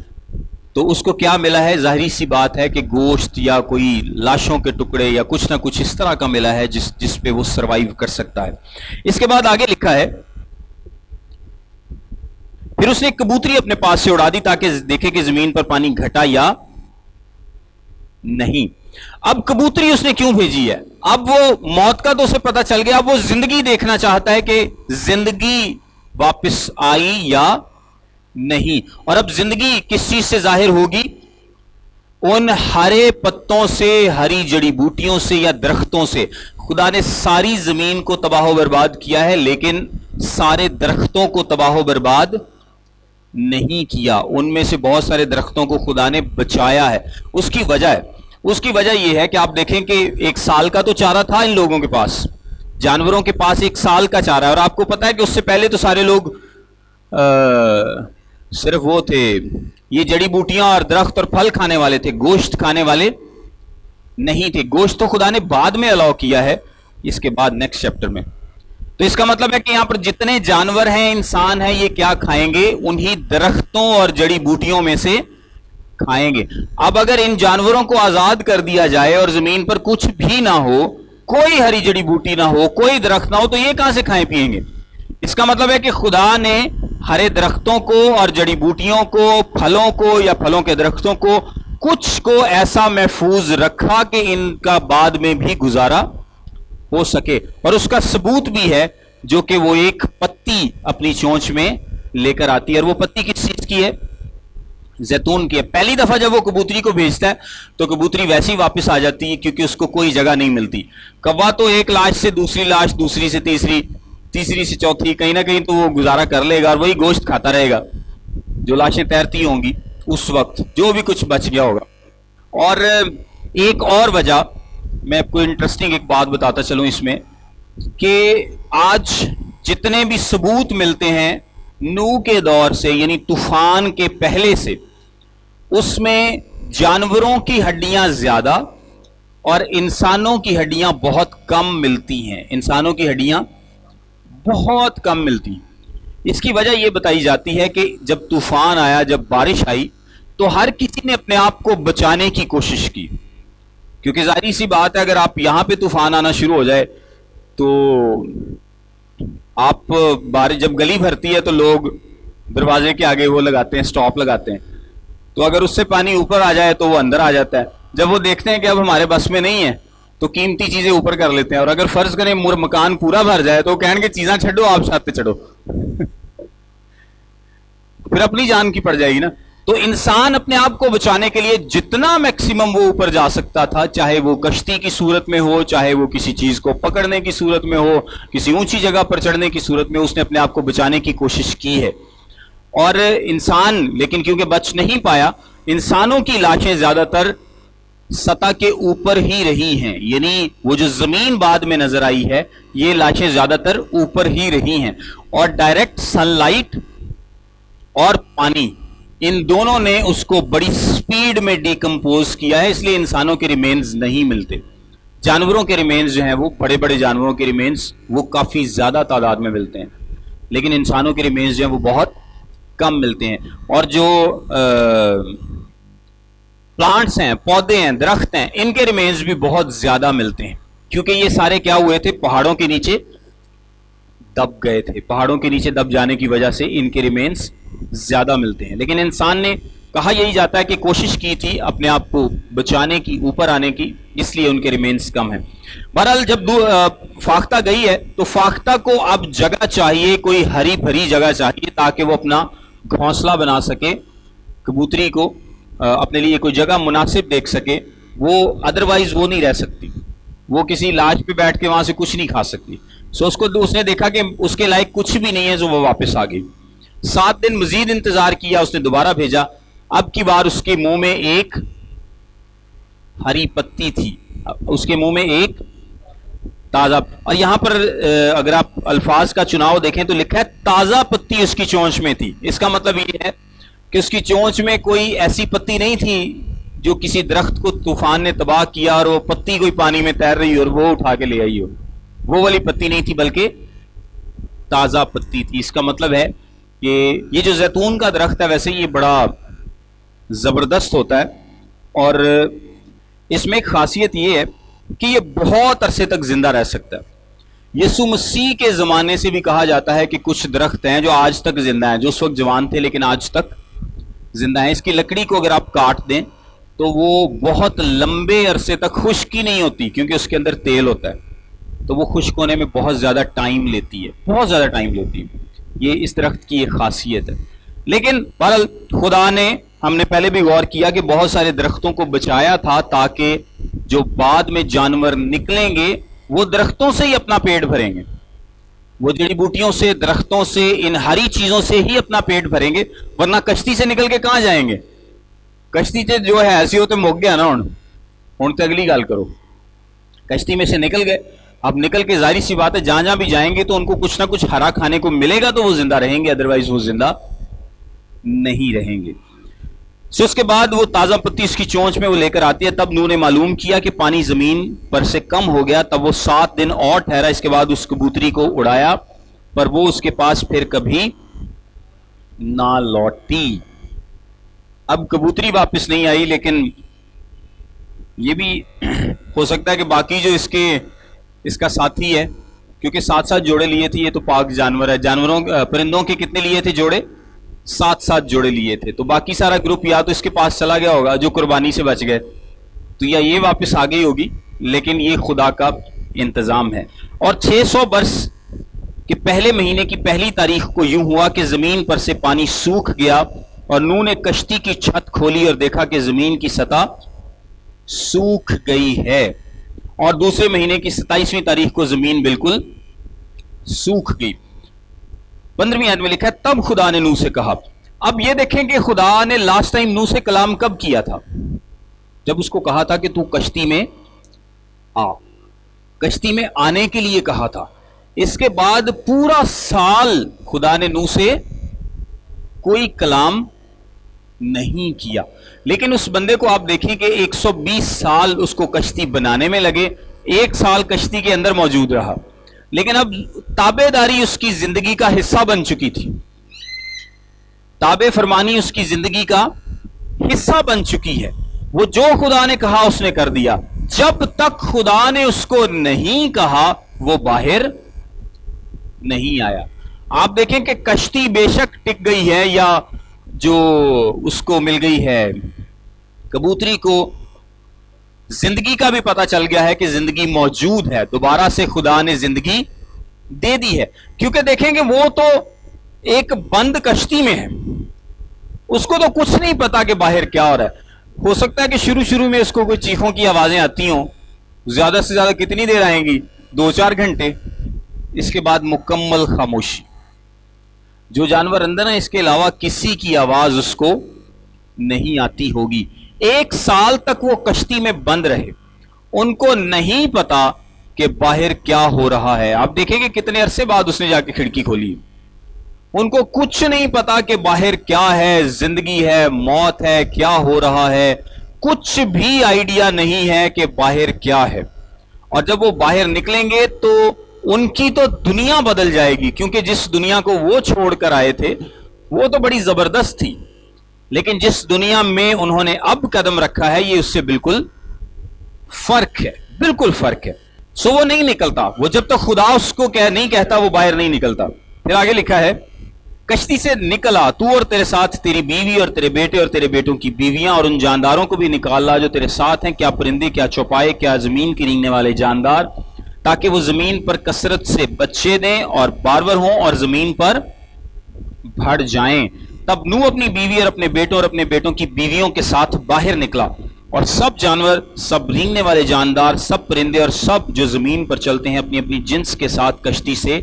تو اس کو کیا ملا ہے؟ ظاہری سی بات ہے کہ گوشت یا کوئی لاشوں کے ٹکڑے یا کچھ نہ کچھ اس طرح کا ملا ہے جس پہ وہ سروائیو کر سکتا ہے. اس کے بعد آگے لکھا ہے, پھر اس نے ایک کبوتری اپنے پاس سے اڑا دی تاکہ دیکھے کہ زمین پر پانی گھٹا یا نہیں. اب کبوتری اس نے کیوں بھیجی ہے؟ اب وہ موت کا تو اسے پتا چل گیا, اب وہ زندگی دیکھنا چاہتا ہے کہ زندگی واپس آئی یا نہیں. اور اب زندگی کس چیز سے ظاہر ہوگی؟ ان ہرے پتوں سے, ہری جڑی بوٹیوں سے یا درختوں سے. خدا نے ساری زمین کو تباہ و برباد کیا ہے, لیکن سارے درختوں کو تباہ و برباد نہیں کیا. ان میں سے بہت سارے درختوں کو خدا نے بچایا ہے. اس کی وجہ یہ ہے کہ آپ دیکھیں کہ ایک سال کا تو چارہ تھا ان لوگوں کے پاس, جانوروں کے پاس ایک سال کا چارہ ہے. اور آپ کو پتا ہے کہ اس سے پہلے تو سارے لوگ صرف وہ تھے, یہ جڑی بوٹیاں اور درخت اور پھل کھانے والے تھے, گوشت کھانے والے نہیں تھے. گوشت تو خدا نے بعد میں الاؤ کیا ہے, اس کے بعد نیکسٹ چیپٹر میں. تو اس کا مطلب ہے کہ یہاں پر جتنے جانور ہیں, انسان ہیں, یہ کیا کھائیں گے؟ انہی درختوں اور جڑی بوٹیوں میں سے کھائیں گے. اب اگر ان جانوروں کو آزاد کر دیا جائے اور زمین پر کچھ بھی نہ ہو, کوئی ہری جڑی بوٹی نہ ہو, کوئی درخت نہ ہو, تو یہ کہاں سے کھائیں پیئیں گے؟ اس کا مطلب ہے کہ خدا نے ہرے درختوں کو اور جڑی بوٹیوں کو, پھلوں کو یا پھلوں کے درختوں کو, کچھ کو ایسا محفوظ رکھا کہ ان کا بعد میں بھی گزارا ہو سکے. اور اس کا ثبوت بھی ہے جو کہ وہ ایک پتی اپنی چونچ میں لے کر آتی ہے. اور وہ پتی کس چیز کی ہے؟ زیتون کی ہے. پہلی دفعہ جب وہ کبوتری کو بھیجتا ہے تو کبوتری ویسی واپس آ جاتی ہے کیونکہ اس کو کوئی جگہ نہیں ملتی. کوا تو ایک لاش سے دوسری لاش, دوسری سے تیسری, تیسری سے چوتھی, کہیں نہ کہیں تو وہ گزارا کر لے گا اور وہی گوشت کھاتا رہے گا جو لاشیں تیرتی ہوں گی اس وقت, جو بھی کچھ بچ گیا ہوگا. اور ایک اور وجہ میں آپ کو انٹرسٹنگ ایک بات بتاتا چلوں اس میں, کہ آج جتنے بھی ثبوت ملتے ہیں نوح کے دور سے, یعنی طوفان کے پہلے سے, اس میں جانوروں کی ہڈیاں زیادہ اور انسانوں کی ہڈیاں بہت کم ملتی ہیں. انسانوں کی ہڈیاں بہت کم ملتی ہیں. اس کی وجہ یہ بتائی جاتی ہے کہ جب طوفان آیا, جب بارش آئی, تو ہر کسی نے اپنے آپ کو بچانے کی کوشش کی, کیونکہ ظاہری سی بات ہے اگر آپ یہاں پہ طوفان آنا شروع ہو جائے تو آپ بارش جب گلی بھرتی ہے تو لوگ دروازے کے آگے وہ لگاتے ہیں, سٹاپ لگاتے ہیں, تو اگر اس سے پانی اوپر آ جائے تو وہ اندر آ جاتا ہے. جب وہ دیکھتے ہیں کہ اب ہمارے بس میں نہیں ہے تو قیمتی چیزیں اوپر کر لیتے ہیں, اور اگر فرض کریں مکان پورا بھر جائے تو وہ کہیں گے چیزاں چھڈو, آپ ساتھ پہ چڑھو پھر اپنی جان کی پڑ جائے گی نا. تو انسان اپنے آپ کو بچانے کے لیے جتنا میکسیمم وہ اوپر جا سکتا تھا, چاہے وہ کشتی کی صورت میں ہو, چاہے وہ کسی چیز کو پکڑنے کی صورت میں ہو, کسی اونچی جگہ پر چڑھنے کی صورت میں, اس نے اپنے آپ کو بچانے کی کوشش کی ہے. اور انسان لیکن کیونکہ بچ نہیں پایا, انسانوں کی لاشیں زیادہ تر سطح کے اوپر ہی رہی ہیں, یعنی وہ جو زمین بعد میں نظر آئی ہے یہ لاشیں زیادہ تر اوپر ہی رہی ہیں. اور ڈائریکٹ سن لائٹ اور پانی, ان دونوں نے اس کو بڑی سپیڈ میں ڈیکمپوز کیا ہے, اس لیے انسانوں کے ریمینز نہیں ملتے. جانوروں کے ریمینز جو ہیں وہ بڑے بڑے جانوروں کے ریمینز وہ کافی زیادہ تعداد میں ملتے ہیں, لیکن انسانوں کے ریمینز جو ہیں وہ بہت کم ملتے ہیں. اور جو پلانٹس ہیں, پودے ہیں, درخت ہیں, ان کے ریمینز بھی بہت زیادہ ملتے ہیں, کیونکہ یہ سارے کیا ہوئے تھے؟ پہاڑوں کے نیچے دب گئے تھے. پہاڑوں کے نیچے دب جانے کی وجہ سے ان کے ریمینز زیادہ ملتے ہیں. لیکن انسان نے کہا یہی جاتا ہے کہ کوشش کی تھی اپنے آپ کو بچانے کی, اوپر آنے کی, اس لیے ان کے ریمینز کم ہیں. بہرحال جب فاختہ گئی ہے تو فاختہ کو اب جگہ چاہیے, کوئی ہری بھری جگہ چاہیے تاکہ وہ اپنا گھونسلہ بنا سکے, کبوتری کو اپنے لیے کوئی جگہ مناسب دیکھ سکے. وہ ادروائز وہ نہیں رہ سکتی, وہ کسی لاج پہ بیٹھ کے وہاں سے کچھ نہیں کھا سکتی. سو اس نے دیکھا کہ اس کے لائق کچھ بھی نہیں ہے, جو وہ واپس آ گئی. 7 دن مزید انتظار کیا, اس نے دوبارہ بھیجا. اب کی بار اس کے منہ میں ایک ہری پتی تھی, اس کے منہ میں ایک تازہ, اور یہاں پر اگر آپ الفاظ کا چناؤ دیکھیں تو لکھا ہے تازہ پتی اس کی چونچ میں تھی. اس کا مطلب یہ ہے کہ اس کی چونچ میں کوئی ایسی پتی نہیں تھی جو کسی درخت کو طوفان نے تباہ کیا اور وہ پتی کوئی پانی میں تیر رہی ہو اور وہ اٹھا کے لے آئی ہو، وہ والی پتی نہیں تھی بلکہ تازہ پتی تھی. اس کا مطلب ہے کہ یہ جو زیتون کا درخت ہے ویسے یہ بڑا زبردست ہوتا ہے، اور اس میں ایک خاصیت یہ ہے کہ یہ بہت عرصے تک زندہ رہ سکتا ہے. یسوع مسیح کے زمانے سے بھی کہا جاتا ہے کہ کچھ درخت ہیں جو آج تک زندہ ہیں، جو اس وقت جوان تھے لیکن آج تک زندہ ہیں. اس کی لکڑی کو اگر آپ کاٹ دیں تو وہ بہت لمبے عرصے تک خشک ہی نہیں ہوتی، کیونکہ اس کے اندر تیل ہوتا ہے، تو وہ خشک ہونے میں بہت زیادہ ٹائم لیتی ہے، بہت زیادہ ٹائم لیتی ہے. یہ اس درخت کی ایک خاصیت ہے. لیکن بہرحال خدا نے، ہم نے پہلے بھی غور کیا کہ بہت سارے درختوں کو بچایا تھا تاکہ جو بعد میں جانور نکلیں گے وہ درختوں سے ہی اپنا پیٹ بھریں گے، وہ جڑی بوٹیوں سے، درختوں سے، ان ہری چیزوں سے ہی اپنا پیٹ بھریں گے، ورنہ کشتی سے نکل کے کہاں جائیں گے؟ کشتی سے جو ہے ایسی ہوتے مک گیا نا. ہوں تو اگلی گال کرو. کشتی میں سے نکل گئے، اب نکل کے ظاہری سی بات ہے جہاں جہاں بھی جائیں گے تو ان کو کچھ نہ کچھ ہرا کھانے کو ملے گا تو وہ زندہ رہیں گے، ادروائز وہ زندہ نہیں رہیں گے. سو اس کے بعد وہ تازہ پتی اس کی چونچ میں وہ لے کر آتی ہے. تب نوح نے معلوم کیا کہ پانی زمین پر سے کم ہو گیا. تب وہ 7 دن اور ٹھہرا. اس کے بعد اس کبوتری کو اڑایا، پر وہ اس کے پاس پھر کبھی نہ لوٹی. اب کبوتری واپس نہیں آئی، لیکن یہ بھی ہو سکتا ہے کہ باقی جو اس کا ساتھی ہے، کیونکہ 7 جوڑے لیے تھے، یہ تو پاک جانور ہے. پرندوں کے کتنے لیے تھے جوڑے؟ 7 جوڑے لیے تھے. تو باقی سارا گروپ یا تو اس کے پاس چلا گیا ہوگا جو قربانی سے بچ گئے، تو یا یہ واپس آ گئی ہوگی، لیکن یہ خدا کا انتظام ہے. اور 600 برس کے پہلے مہینے کی پہلی تاریخ کو یوں ہوا کہ زمین پر سے پانی سوکھ گیا، اور نوح نے کشتی کی چھت کھولی اور دیکھا کہ زمین کی سطح سوکھ گئی ہے. اور دوسرے مہینے کی 27ویں تاریخ کو زمین بالکل سوکھ گئی. 15ویں آیت میں لکھا ہے تب خدا نے نوح سے کہا. اب یہ دیکھیں کہ خدا نے لاسٹ ٹائم نوح سے کلام کب کیا تھا؟ جب اس کو کہا تھا کہ تو کشتی میں آ، کشتی میں آنے کے لیے کہا تھا. اس کے بعد پورا سال خدا نے نوح سے کوئی کلام نہیں کیا. لیکن اس بندے کو آپ دیکھیں کہ 120 سال اس کو کشتی بنانے میں لگے، 1 سال کشتی کے اندر موجود رہا، لیکن اب تابع داری اس کی زندگی کا حصہ بن چکی تھی. تابع فرمانی اس کی زندگی کا حصہ بن چکی ہے. وہ جو خدا نے کہا اس نے کر دیا. جب تک خدا نے اس کو نہیں کہا وہ باہر نہیں آیا. آپ دیکھیں کہ کشتی بے شک ٹک گئی ہے، یا جو اس کو مل گئی ہے کبوتری کو زندگی کا بھی پتا چل گیا ہے کہ زندگی موجود ہے، دوبارہ سے خدا نے زندگی دے دی ہے. کیونکہ دیکھیں کہ وہ تو ایک بند کشتی میں ہے، اس کو تو کچھ نہیں پتا کہ باہر کیا ہو رہا ہے. ہو سکتا ہے کہ شروع میں اس کو کوئی چیخوں کی آوازیں آتی ہوں، زیادہ سے زیادہ کتنی دیر آئیں گی؟ 2-4 گھنٹے. اس کے بعد مکمل خاموشی. جو جانور اندر ہیں اس کے علاوہ کسی کی آواز اس کو نہیں آتی ہوگی. 1 سال تک وہ کشتی میں بند رہے، ان کو نہیں پتا کہ باہر کیا ہو رہا ہے. آپ دیکھیں کہ کتنے عرصے بعد اس نے جا کے کھڑکی کھولی. ان کو کچھ نہیں پتا کہ باہر کیا ہے، زندگی ہے، موت ہے، کیا ہو رہا ہے. کچھ بھی آئیڈیا نہیں ہے کہ باہر کیا ہے. اور جب وہ باہر نکلیں گے تو ان کی تو دنیا بدل جائے گی، کیونکہ جس دنیا کو وہ چھوڑ کر آئے تھے وہ تو بڑی زبردست تھی، لیکن جس دنیا میں انہوں نے اب قدم رکھا ہے یہ اس سے بالکل فرق ہے، بالکل فرق ہے. سو وہ نہیں نکلتا. وہ جب تک خدا اس کو نہیں کہتا وہ باہر نہیں نکلتا. پھر آگے لکھا ہے کشتی سے نکلا تو اور تیرے ساتھ تیری بیوی اور تیرے بیٹے اور تیرے بیٹوں کی بیویاں اور ان جانداروں کو بھی نکالا جو تیرے ساتھ ہیں، کیا پرندے، کیا چوپائے، کیا زمین کی رینگنے والے جاندار، تاکہ وہ زمین پر کثرت سے بچے دیں اور بارور ہوں اور زمین پر بڑھ جائیں. تب نوح اپنی بیوی اور اپنے بیٹوں اور اپنے بیٹوں کی بیویوں کے ساتھ باہر نکلا، اور سب جانور، سب رینگنے والے جاندار، سب پرندے اور سب جو زمین پر چلتے ہیں اپنی اپنی جنس کے ساتھ کشتی سے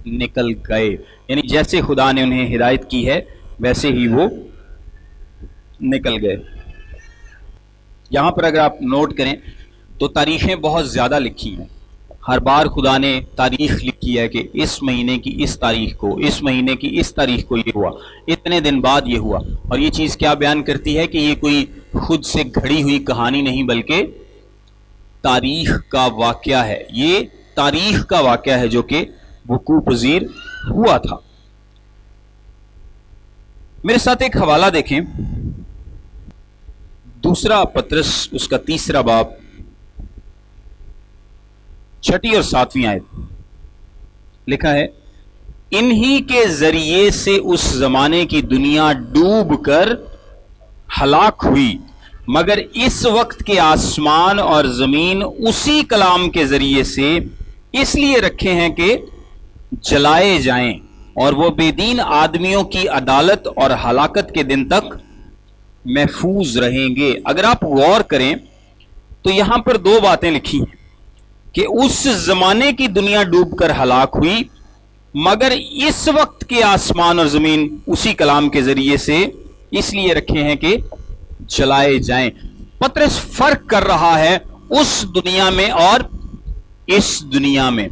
نکل گئے. یعنی جیسے خدا نے انہیں ہدایت کی ہے ویسے ہی وہ نکل گئے. یہاں پر اگر آپ نوٹ کریں تو تاریخیں بہت زیادہ لکھی ہیں. ہر بار خدا نے تاریخ لکھی ہے کہ اس مہینے کی اس تاریخ کو، اس مہینے کی اس تاریخ کو یہ ہوا، اتنے دن بعد یہ ہوا. اور یہ چیز کیا بیان کرتی ہے کہ یہ کوئی خود سے گھڑی ہوئی کہانی نہیں بلکہ تاریخ کا واقعہ ہے. یہ تاریخ کا واقعہ ہے جو کہ وقوع پذیر ہوا تھا. میرے ساتھ ایک حوالہ دیکھیں, دوسرا پطرس اس کا 3 باب 6 اور 7 آیت. لکھا ہے, انہی کے ذریعے سے اس زمانے کی دنیا ڈوب کر ہلاک ہوئی, مگر اس وقت کے آسمان اور زمین اسی کلام کے ذریعے سے اس لیے رکھے ہیں کہ جلائے جائیں, اور وہ بے دین آدمیوں کی عدالت اور ہلاکت کے دن تک محفوظ رہیں گے. اگر آپ غور کریں تو یہاں پر 2 باتیں لکھی ہیں کہ اس زمانے کی دنیا ڈوب کر ہلاک ہوئی, مگر اس وقت کے آسمان اور زمین اسی کلام کے ذریعے سے اس لیے رکھے ہیں کہ جلائے جائیں. پطرس فرق کر رہا ہے اس دنیا میں اور اس دنیا میں,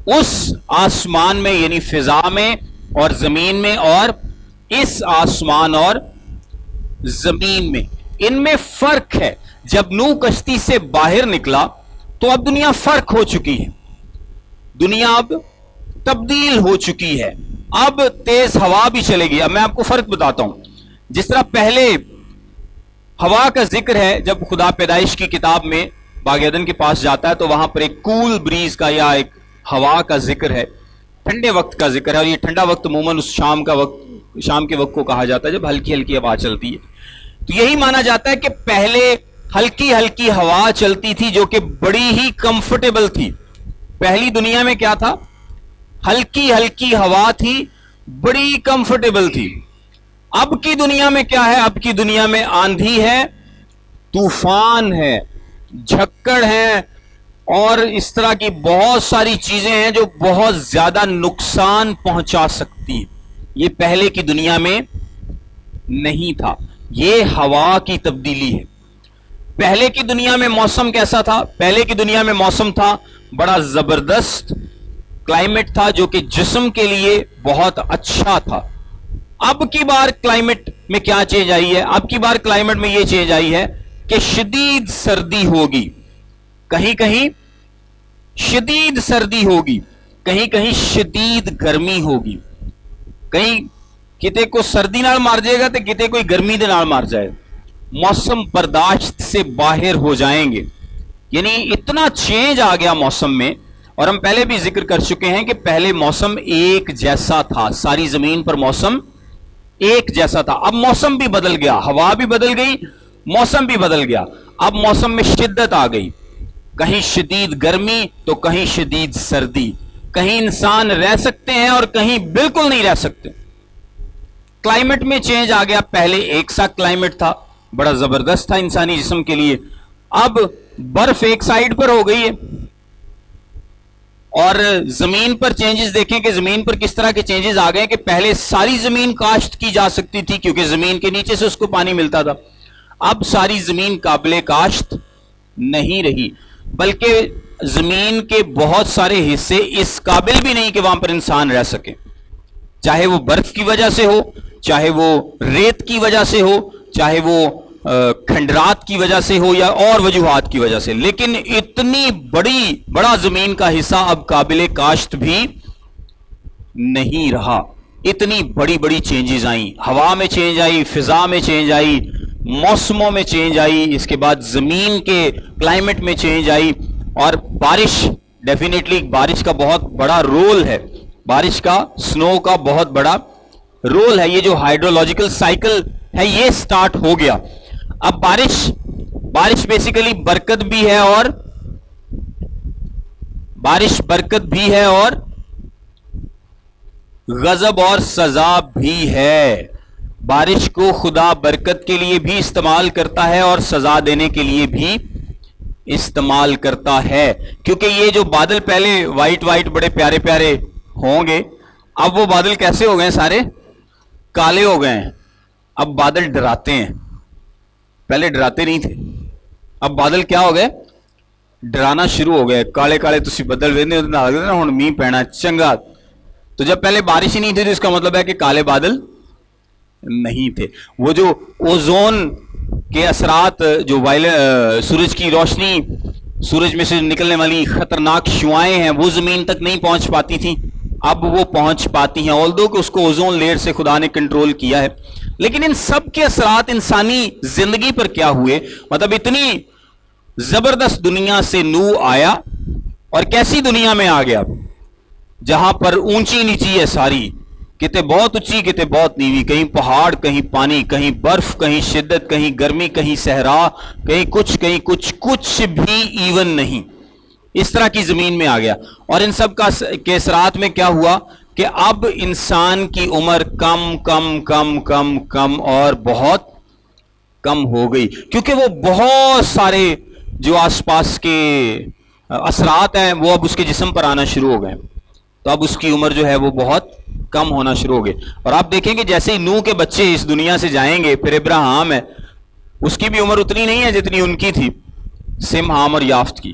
اس آسمان میں یعنی فضا میں اور زمین میں, اور اس آسمان اور زمین میں. ان میں فرق ہے. جب نوح کشتی سے باہر نکلا تو اب دنیا فرق ہو چکی ہے, دنیا اب تبدیل ہو چکی ہے, اب تیز ہوا بھی چلے گی. اب میں آپ کو فرق بتاتا ہوں. جس طرح پہلے ہوا کا ذکر ہے جب خدا پیدائش کی کتاب میں باغ عدن کے پاس جاتا ہے تو وہاں پر ایک کول بریز کا یا ایک ہوا کا ذکر ہے, ٹھنڈے وقت کا ذکر ہے, اور یہ ٹھنڈا وقت عموماً اس شام کے وقت کو کہا جاتا ہے جب ہلکی ہلکی ہوا چلتی ہے. تو یہی مانا جاتا ہے کہ پہلے ہلکی ہلکی ہوا چلتی تھی جو کہ بڑی ہی کمفرٹیبل تھی. پہلی دنیا میں کیا تھا؟ ہلکی ہلکی ہوا تھی, بڑی کمفرٹیبل تھی. اب کی دنیا میں کیا ہے؟ اب کی دنیا میں آندھی ہے, طوفان ہے, جھکڑ ہے, اور اس طرح کی بہت ساری چیزیں ہیں جو بہت زیادہ نقصان پہنچا سکتی ہیں. یہ پہلے کی دنیا میں نہیں تھا. یہ ہوا کی تبدیلی ہے. پہلے کی دنیا میں موسم کیسا تھا؟ پہلے کی دنیا میں موسم تھا بڑا زبردست کلائمیٹ تھا جو کہ جسم کے لیے بہت اچھا تھا. اب کی بار کلائمیٹ میں کیا چینج آئی ہے؟ اب کی بار کلائمیٹ میں یہ چینج آئی ہے کہ شدید سردی ہوگی, کہیں کہیں شدید سردی ہوگی, کہیں کہیں شدید گرمی ہوگی, کہیں کتے کو سردی نال مار جائے گا تو کتے کوئی گرمی دے نال مار جائے. موسم برداشت سے باہر ہو جائیں گے. یعنی اتنا چینج آ گیا موسم میں. اور ہم پہلے بھی ذکر کر چکے ہیں کہ پہلے موسم ایک جیسا تھا, ساری زمین پر موسم ایک جیسا تھا. اب موسم بھی بدل گیا, ہوا بھی بدل گئی, موسم بھی بدل گیا. اب موسم میں شدت آ گئی, کہیں شدید گرمی تو کہیں شدید سردی, کہیں انسان رہ سکتے ہیں اور کہیں بالکل نہیں رہ سکتے. کلائمیٹ میں چینج آ گیا. پہلے ایک سا کلائمیٹ تھا, بڑا زبردست تھا انسانی جسم کے لیے. اب برف ایک سائیڈ پر ہو گئی ہے. اور زمین پر چینجز دیکھیں کہ زمین پر کس طرح کے چینجز آ گئے کہ پہلے ساری زمین کاشت کی جا سکتی تھی کیونکہ زمین کے نیچے سے اس کو پانی ملتا تھا. اب ساری زمین قابل کاشت نہیں رہی, بلکہ زمین کے بہت سارے حصے اس قابل بھی نہیں کہ وہاں پر انسان رہ سکے, چاہے وہ برف کی وجہ سے ہو, چاہے وہ ریت کی وجہ سے ہو, چاہے وہ کھنڈرات کی وجہ سے ہو یا اور وجوہات کی وجہ سے. لیکن اتنی بڑا زمین کا حصہ اب قابل کاشت بھی نہیں رہا. اتنی بڑی چینجز آئیں, ہوا میں چینج آئی, فضا میں چینج آئی, موسموں میں چینج آئی, اس کے بعد زمین کے کلائمیٹ میں چینج آئی. اور بارش, ڈیفینیٹلی بارش کا بہت بڑا رول ہے, بارش کا, سنو کا بہت بڑا رول ہے. یہ جو ہائیڈرولوجیکل سائیکل ہے یہ سٹارٹ ہو گیا. اب بارش بیسیکلی برکت بھی ہے, اور بارش برکت بھی ہے اور غضب اور سزا بھی ہے. بارش کو خدا برکت کے لیے بھی استعمال کرتا ہے اور سزا دینے کے لیے بھی استعمال کرتا ہے. کیونکہ یہ جو بادل پہلے وائٹ بڑے پیارے پیارے ہوں گے, اب وہ بادل کیسے ہو گئے؟ سارے کالے ہو گئے ہیں. اب بادل ڈراتے ہیں, پہلے ڈراتے نہیں تھے. اب بادل کیا ہو گئے؟ ڈرانا شروع ہو گئے. کالے تسی بدل ویندے نا ہن میہ پینا چنگا. تو جب پہلے بارش ہی نہیں تھی تو اس کا مطلب ہے کہ کالے بادل نہیں تھے. وہ جو اوزون کے اثرات جو سورج کی روشنی، سورج میں سے نکلنے والی خطرناک شعاعیں ہیں وہ زمین تک نہیں پہنچ پاتی تھیں، اب وہ پہنچ پاتی ہیں، آلدو کہ اس کو اوزون لیئر سے خدا نے کنٹرول کیا ہے۔ لیکن ان سب کے اثرات انسانی زندگی پر کیا ہوئے؟ مطلب اتنی زبردست دنیا سے نوح آیا، اور کیسی دنیا میں آ گیا جہاں پر اونچی نیچی ہے ساری، کتے بہت اونچی کتے بہت نیوی، کہیں پہاڑ کہیں پانی، کہیں برف کہیں شدت، کہیں گرمی کہیں صحرا، کہیں کچھ کچھ بھی ایون نہیں، اس طرح کی زمین میں آ گیا۔ اور ان سب کے اثرات میں کیا ہوا کہ اب انسان کی عمر کم کم کم کم کم اور بہت کم ہو گئی، کیونکہ وہ بہت سارے جو آس پاس کے اثرات ہیں وہ اب اس کے جسم پر آنا شروع ہو گئے، تو اب اس کی عمر جو ہے وہ بہت کم ہونا شروع ہو گئے۔ اور آپ دیکھیں کہ جیسے ہی نوح کے بچے اس دنیا سے جائیں گے، پھر ابراہیم ہے، اس کی بھی عمر اتنی نہیں ہے جتنی ان کی تھی، سم، حام اور یافت کی۔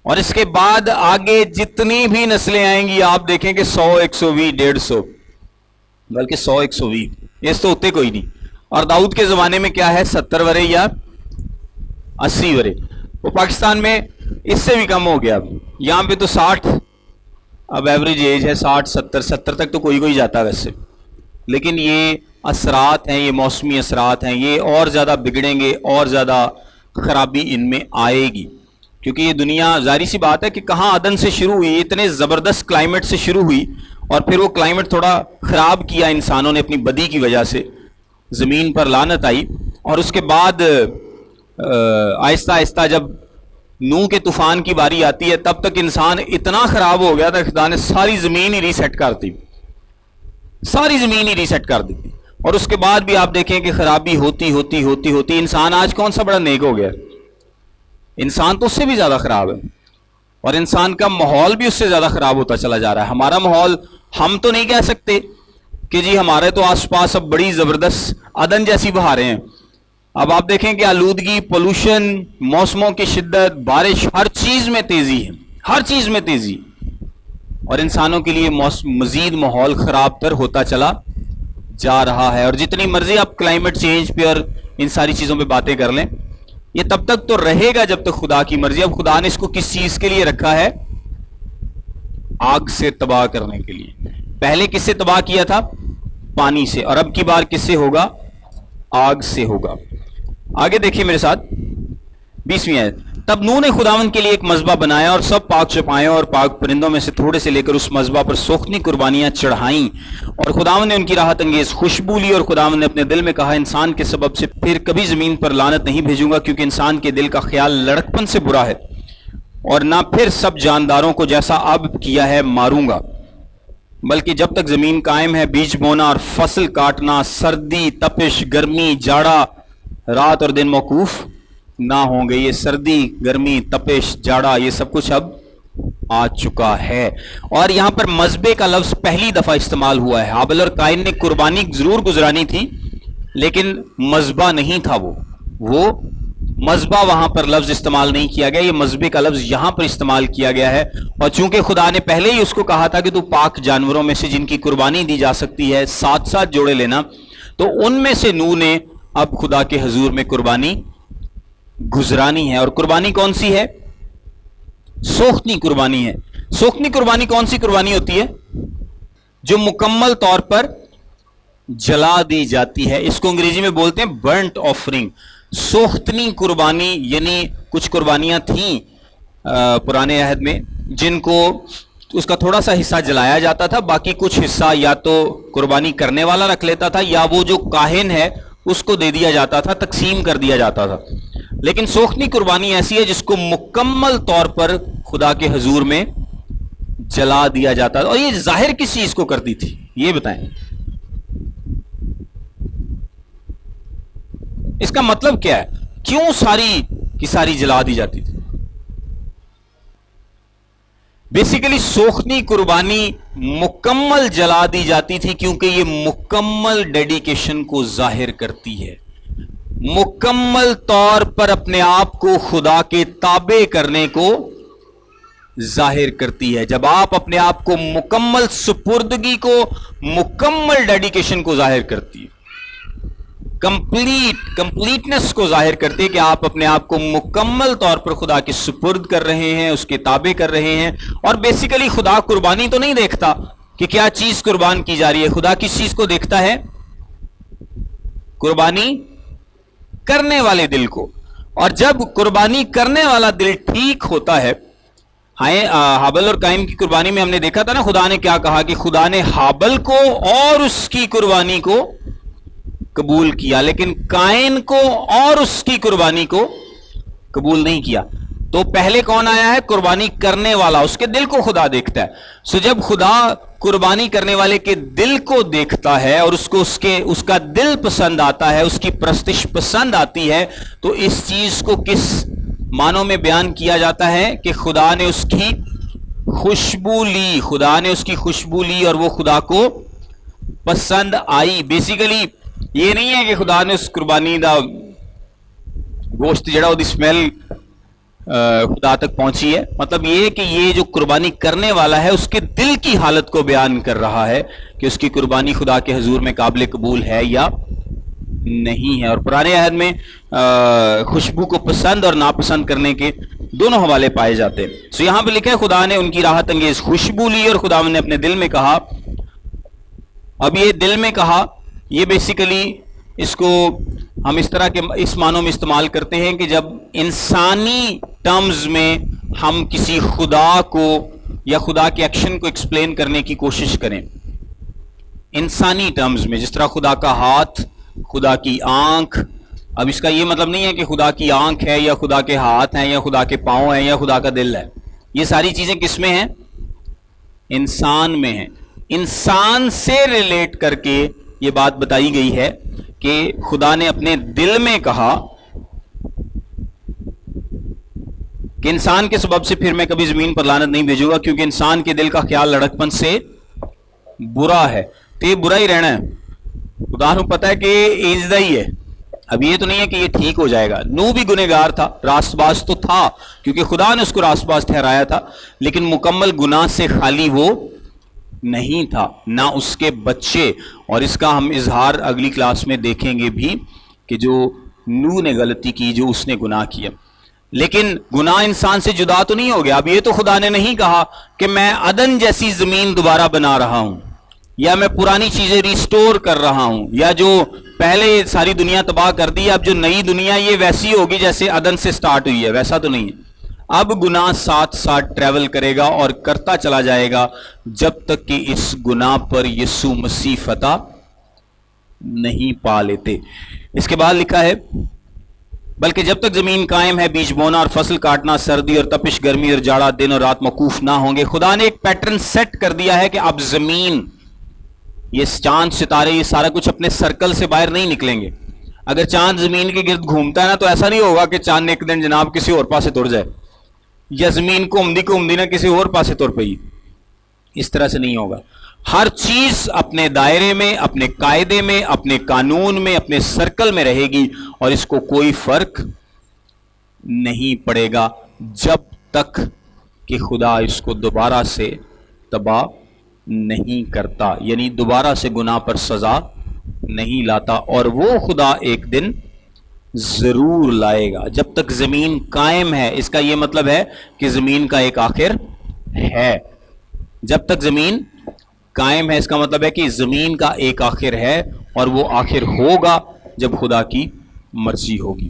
اور اس کے بعد آگے جتنی بھی نسلیں آئیں گی آپ دیکھیں کہ 100 120 150 بلکہ 100 120 اس تو ہوتے کوئی نہیں۔ اور داؤد کے زمانے میں کیا ہے 70 ورے یا 80 ورے، وہ پاکستان میں اس سے بھی کم ہو گیا، اب یہاں پہ تو 60 اب ایوریج ایج ہے، 60 70 تک تو کوئی جاتا ہے ویسے۔ لیکن یہ اثرات ہیں، یہ موسمی اثرات ہیں، یہ اور زیادہ بگڑیں گے، اور زیادہ خرابی ان میں آئے گی، کیونکہ یہ دنیا ظاہری سی بات ہے کہ کہاں عدن سے شروع ہوئی، اتنے زبردست کلائمیٹ سے شروع ہوئی، اور پھر وہ کلائمیٹ تھوڑا خراب کیا انسانوں نے اپنی بدی کی وجہ سے، زمین پر لعنت آئی، اور اس کے بعد آہستہ آہستہ جب نوح کے طوفان کی باری آتی ہے تب تک انسان اتنا خراب ہو گیا تھا، خدا نے ساری زمین ہی ریسیٹ کر دی، ساری زمین ہی ریسیٹ کر دی۔ اور اس کے بعد بھی آپ دیکھیں کہ خرابی ہوتی ہوتی ہوتی ہوتی انسان آج کون سا بڑا نیک ہو گیا، انسان تو اس سے بھی زیادہ خراب ہے، اور انسان کا ماحول بھی اس سے زیادہ خراب ہوتا چلا جا رہا ہے۔ ہمارا ماحول ہم تو نہیں کہہ سکتے کہ جی ہمارے تو آس پاس اب بڑی زبردست عدن جیسی بہاریں ہیں، اب آپ دیکھیں کہ آلودگی، پولوشن، موسموں کی شدت، بارش، ہر چیز میں تیزی ہے، ہر چیز میں تیزی، اور انسانوں کے لیے مزید ماحول خراب تر ہوتا چلا جا رہا ہے۔ اور جتنی مرضی آپ کلائمیٹ چینج پہ اور ان ساری چیزوں پہ باتیں کر لیں، یہ تب تک تو رہے گا جب تک خدا کی مرضی۔ اب خدا نے اس کو کس چیز کے لیے رکھا ہے؟ آگ سے تباہ کرنے کے لیے۔ پہلے کس سے تباہ کیا تھا؟ پانی سے، اور اب کی بار کس سے ہوگا؟ آگ سے ہوگا۔ آگے دیکھیے میرے ساتھ 20ویں آیت۔ تب نوح نے خداوند کے لیے ایک مذبح بنایا اور سب پاک چوپایوں اور پاک پرندوں میں سے تھوڑے سے لے کر اس مذبح پر سوختنی قربانیاں چڑھائیں، اور خداوند نے ان کی راحت انگیز خوشبو لی، اور خداوند نے اپنے دل میں کہا انسان کے سبب سے پھر کبھی زمین پر لعنت نہیں بھیجوں گا، کیونکہ انسان کے دل کا خیال لڑکپن سے برا ہے، اور نہ پھر سب جانداروں کو جیسا اب کیا ہے ماروں گا، بلکہ جب تک زمین قائم ہے بیج بونا اور فصل کاٹنا، سردی، تپش، گرمی، جاڑا، رات اور دن موقوف نہ ہوں گے۔ یہ سردی، گرمی، تپش، جاڑا، یہ سب کچھ اب آ چکا ہے۔ اور یہاں پر مذبح کا لفظ پہلی دفعہ استعمال ہوا ہے۔ ہابل اور قائن نے قربانی ضرور گزرانی تھی لیکن مذبح نہیں تھا، وہ مذبح وہاں پر لفظ استعمال نہیں کیا گیا، یہ مذبح کا لفظ یہاں پر استعمال کیا گیا ہے۔ اور چونکہ خدا نے پہلے ہی اس کو کہا تھا کہ تو پاک جانوروں میں سے جن کی قربانی دی جا سکتی ہے 7 جوڑے لینا، تو ان میں سے نوح نے اب خدا کے حضور میں قربانی گزرانی ہے۔ اور قربانی کون سی ہے؟ سوختنی قربانی ہے۔ سوختنی قربانی کون سی قربانی ہوتی ہے؟ جو مکمل طور پر جلا دی جاتی ہے، اس کو انگریزی میں بولتے ہیں برنٹ آفرنگ۔ سوختنی قربانی یعنی کچھ قربانیاں تھیں پرانے عہد میں جن کو اس کا تھوڑا سا حصہ جلایا جاتا تھا، باقی کچھ حصہ یا تو قربانی کرنے والا رکھ لیتا تھا یا وہ جو کاہن ہے اس کو دے دیا جاتا تھا، تقسیم کر دیا جاتا تھا۔ لیکن سوختنی قربانی ایسی ہے جس کو مکمل طور پر خدا کے حضور میں جلا دیا جاتا تھا۔ اور یہ ظاہر کس چیز کو کرتی تھی یہ بتائیں؟ اس کا مطلب کیا ہے؟ کیوں ساری کی ساری جلا دی جاتی تھی؟ بیسیکلی سوختنی قربانی مکمل جلا دی جاتی تھی کیونکہ یہ مکمل ڈیڈیکیشن کو ظاہر کرتی ہے، مکمل طور پر اپنے آپ کو خدا کے تابع کرنے کو ظاہر کرتی ہے۔ جب آپ اپنے آپ کو مکمل سپردگی کو، مکمل ڈیڈیکیشن کو ظاہر کرتی ہے، کمپلیٹنس کو ظاہر کرتے ہیں کہ آپ اپنے آپ کو مکمل طور پر خدا کے سپرد کر رہے ہیں, اس کے تابع کر رہے ہیں. اور بیسیکلی خدا قربانی تو نہیں دیکھتا کہ کیا چیز قربان کی جا رہی ہے. خدا کس چیز کو دیکھتا ہے؟ قربانی کرنے والے دل کو. اور جب قربانی کرنے والا دل ٹھیک ہوتا ہے, ہابل اور قائم کی قربانی میں ہم نے دیکھا تھا نا, خدا نے کیا کہا کہ خدا نے ہابل کو اور اس کی قربانی کو قبول کیا, لیکن قائن کو اور اس کی قربانی کو قبول نہیں کیا. تو پہلے کون آیا ہے؟ قربانی کرنے والا, اس کے دل کو خدا دیکھتا ہے. سو جب خدا قربانی کرنے والے کے دل کو دیکھتا ہے اور اس کو اس کا دل پسند آتا ہے, اس کی پرستش پسند آتی ہے, تو اس چیز کو کس معنوں میں بیان کیا جاتا ہے کہ خدا نے اس کی خوشبو لی, خدا نے اس کی خوشبو لی اور وہ خدا کو پسند آئی. بیسیکلی یہ نہیں ہے کہ خدا نے اس قربانی دا گوشت جڑا دی سمیل خدا تک پہنچی ہے. مطلب یہ کہ یہ جو قربانی کرنے والا ہے اس کے دل کی حالت کو بیان کر رہا ہے کہ اس کی قربانی خدا کے حضور میں قابل قبول ہے یا نہیں ہے. اور پرانے عہد میں خوشبو کو پسند اور ناپسند کرنے کے دونوں حوالے پائے جاتے ہیں. سو یہاں پہ لکھا ہے خدا نے ان کی راحت انگیز خوشبو لی اور خدا نے اپنے دل میں کہا. اب یہ دل میں کہا, یہ بیسیکلی اس کو ہم اس طرح کے اس معنوں میں استعمال کرتے ہیں کہ جب انسانی ٹرمز میں ہم کسی خدا کو یا خدا کے ایکشن کو ایکسپلین کرنے کی کوشش کریں انسانی ٹرمز میں, جس طرح خدا کا ہاتھ, خدا کی آنکھ. اب اس کا یہ مطلب نہیں ہے کہ خدا کی آنکھ ہے یا خدا کے ہاتھ ہیں یا خدا کے پاؤں ہیں یا خدا کا دل ہے. یہ ساری چیزیں کس میں ہیں؟ انسان میں ہیں. انسان سے ریلیٹ کر کے یہ بات بتائی گئی ہے کہ خدا نے اپنے دل میں کہا کہ انسان کے سبب سے پھر میں کبھی زمین پر لعنت نہیں بھیجوں گا, کیونکہ انسان کے دل کا خیال لڑکپن سے برا ہے. تو یہ برا ہی رہنا ہے. خدا کو پتا ہے کہ ایجدہ ہی ہے. اب یہ تو نہیں ہے کہ یہ ٹھیک ہو جائے گا. نو بھی گنہگار تھا, راست باز تو تھا کیونکہ خدا نے اس کو راست باز ٹھہرایا تھا, لیکن مکمل گناہ سے خالی وہ نہیں تھا, نہ اس کے بچے. اور اس کا ہم اظہار اگلی کلاس میں دیکھیں گے بھی کہ جو نو نے غلطی کی, جو اس نے گناہ کیا. لیکن گناہ انسان سے جدا تو نہیں ہو گیا. اب یہ تو خدا نے نہیں کہا کہ میں عدن جیسی زمین دوبارہ بنا رہا ہوں یا میں پرانی چیزیں ریسٹور کر رہا ہوں یا جو پہلے ساری دنیا تباہ کر دی, اب جو نئی دنیا یہ ویسی ہوگی جیسے عدن سے سٹارٹ ہوئی ہے. ویسا تو نہیں ہے. اب گناہ ساتھ ساتھ ٹریول کرے گا اور کرتا چلا جائے گا جب تک کہ اس گناہ پر یسوع مسیح فتح نہیں پا لیتے. اس کے بعد لکھا ہے بلکہ جب تک زمین قائم ہے بیج بونا اور فصل کاٹنا, سردی اور تپش, گرمی اور جاڑا, دن اور رات موقوف نہ ہوں گے. خدا نے ایک پیٹرن سیٹ کر دیا ہے کہ اب زمین, یہ چاند ستارے, یہ سارا کچھ اپنے سرکل سے باہر نہیں نکلیں گے. اگر چاند زمین کے گرد گھومتا ہے نا, تو ایسا نہیں ہوگا کہ چاند ایک دن جناب کسی اور پاسے تر جائے یا زمین کو عمدی نہ کسی اور پاسے تر پئی. اس طرح سے نہیں ہوگا. ہر چیز اپنے دائرے میں, اپنے قاعدے میں, اپنے قانون میں, اپنے سرکل میں رہے گی اور اس کو کوئی فرق نہیں پڑے گا جب تک کہ خدا اس کو دوبارہ سے تباہ نہیں کرتا, یعنی دوبارہ سے گناہ پر سزا نہیں لاتا. اور وہ خدا ایک دن ضرور لائے گا. جب تک زمین قائم ہے, اس کا یہ مطلب ہے کہ زمین کا ایک آخر ہے. جب تک زمین قائم ہے, اس کا مطلب ہے کہ زمین کا ایک آخر ہے اور وہ آخر ہوگا جب خدا کی مرضی ہوگی.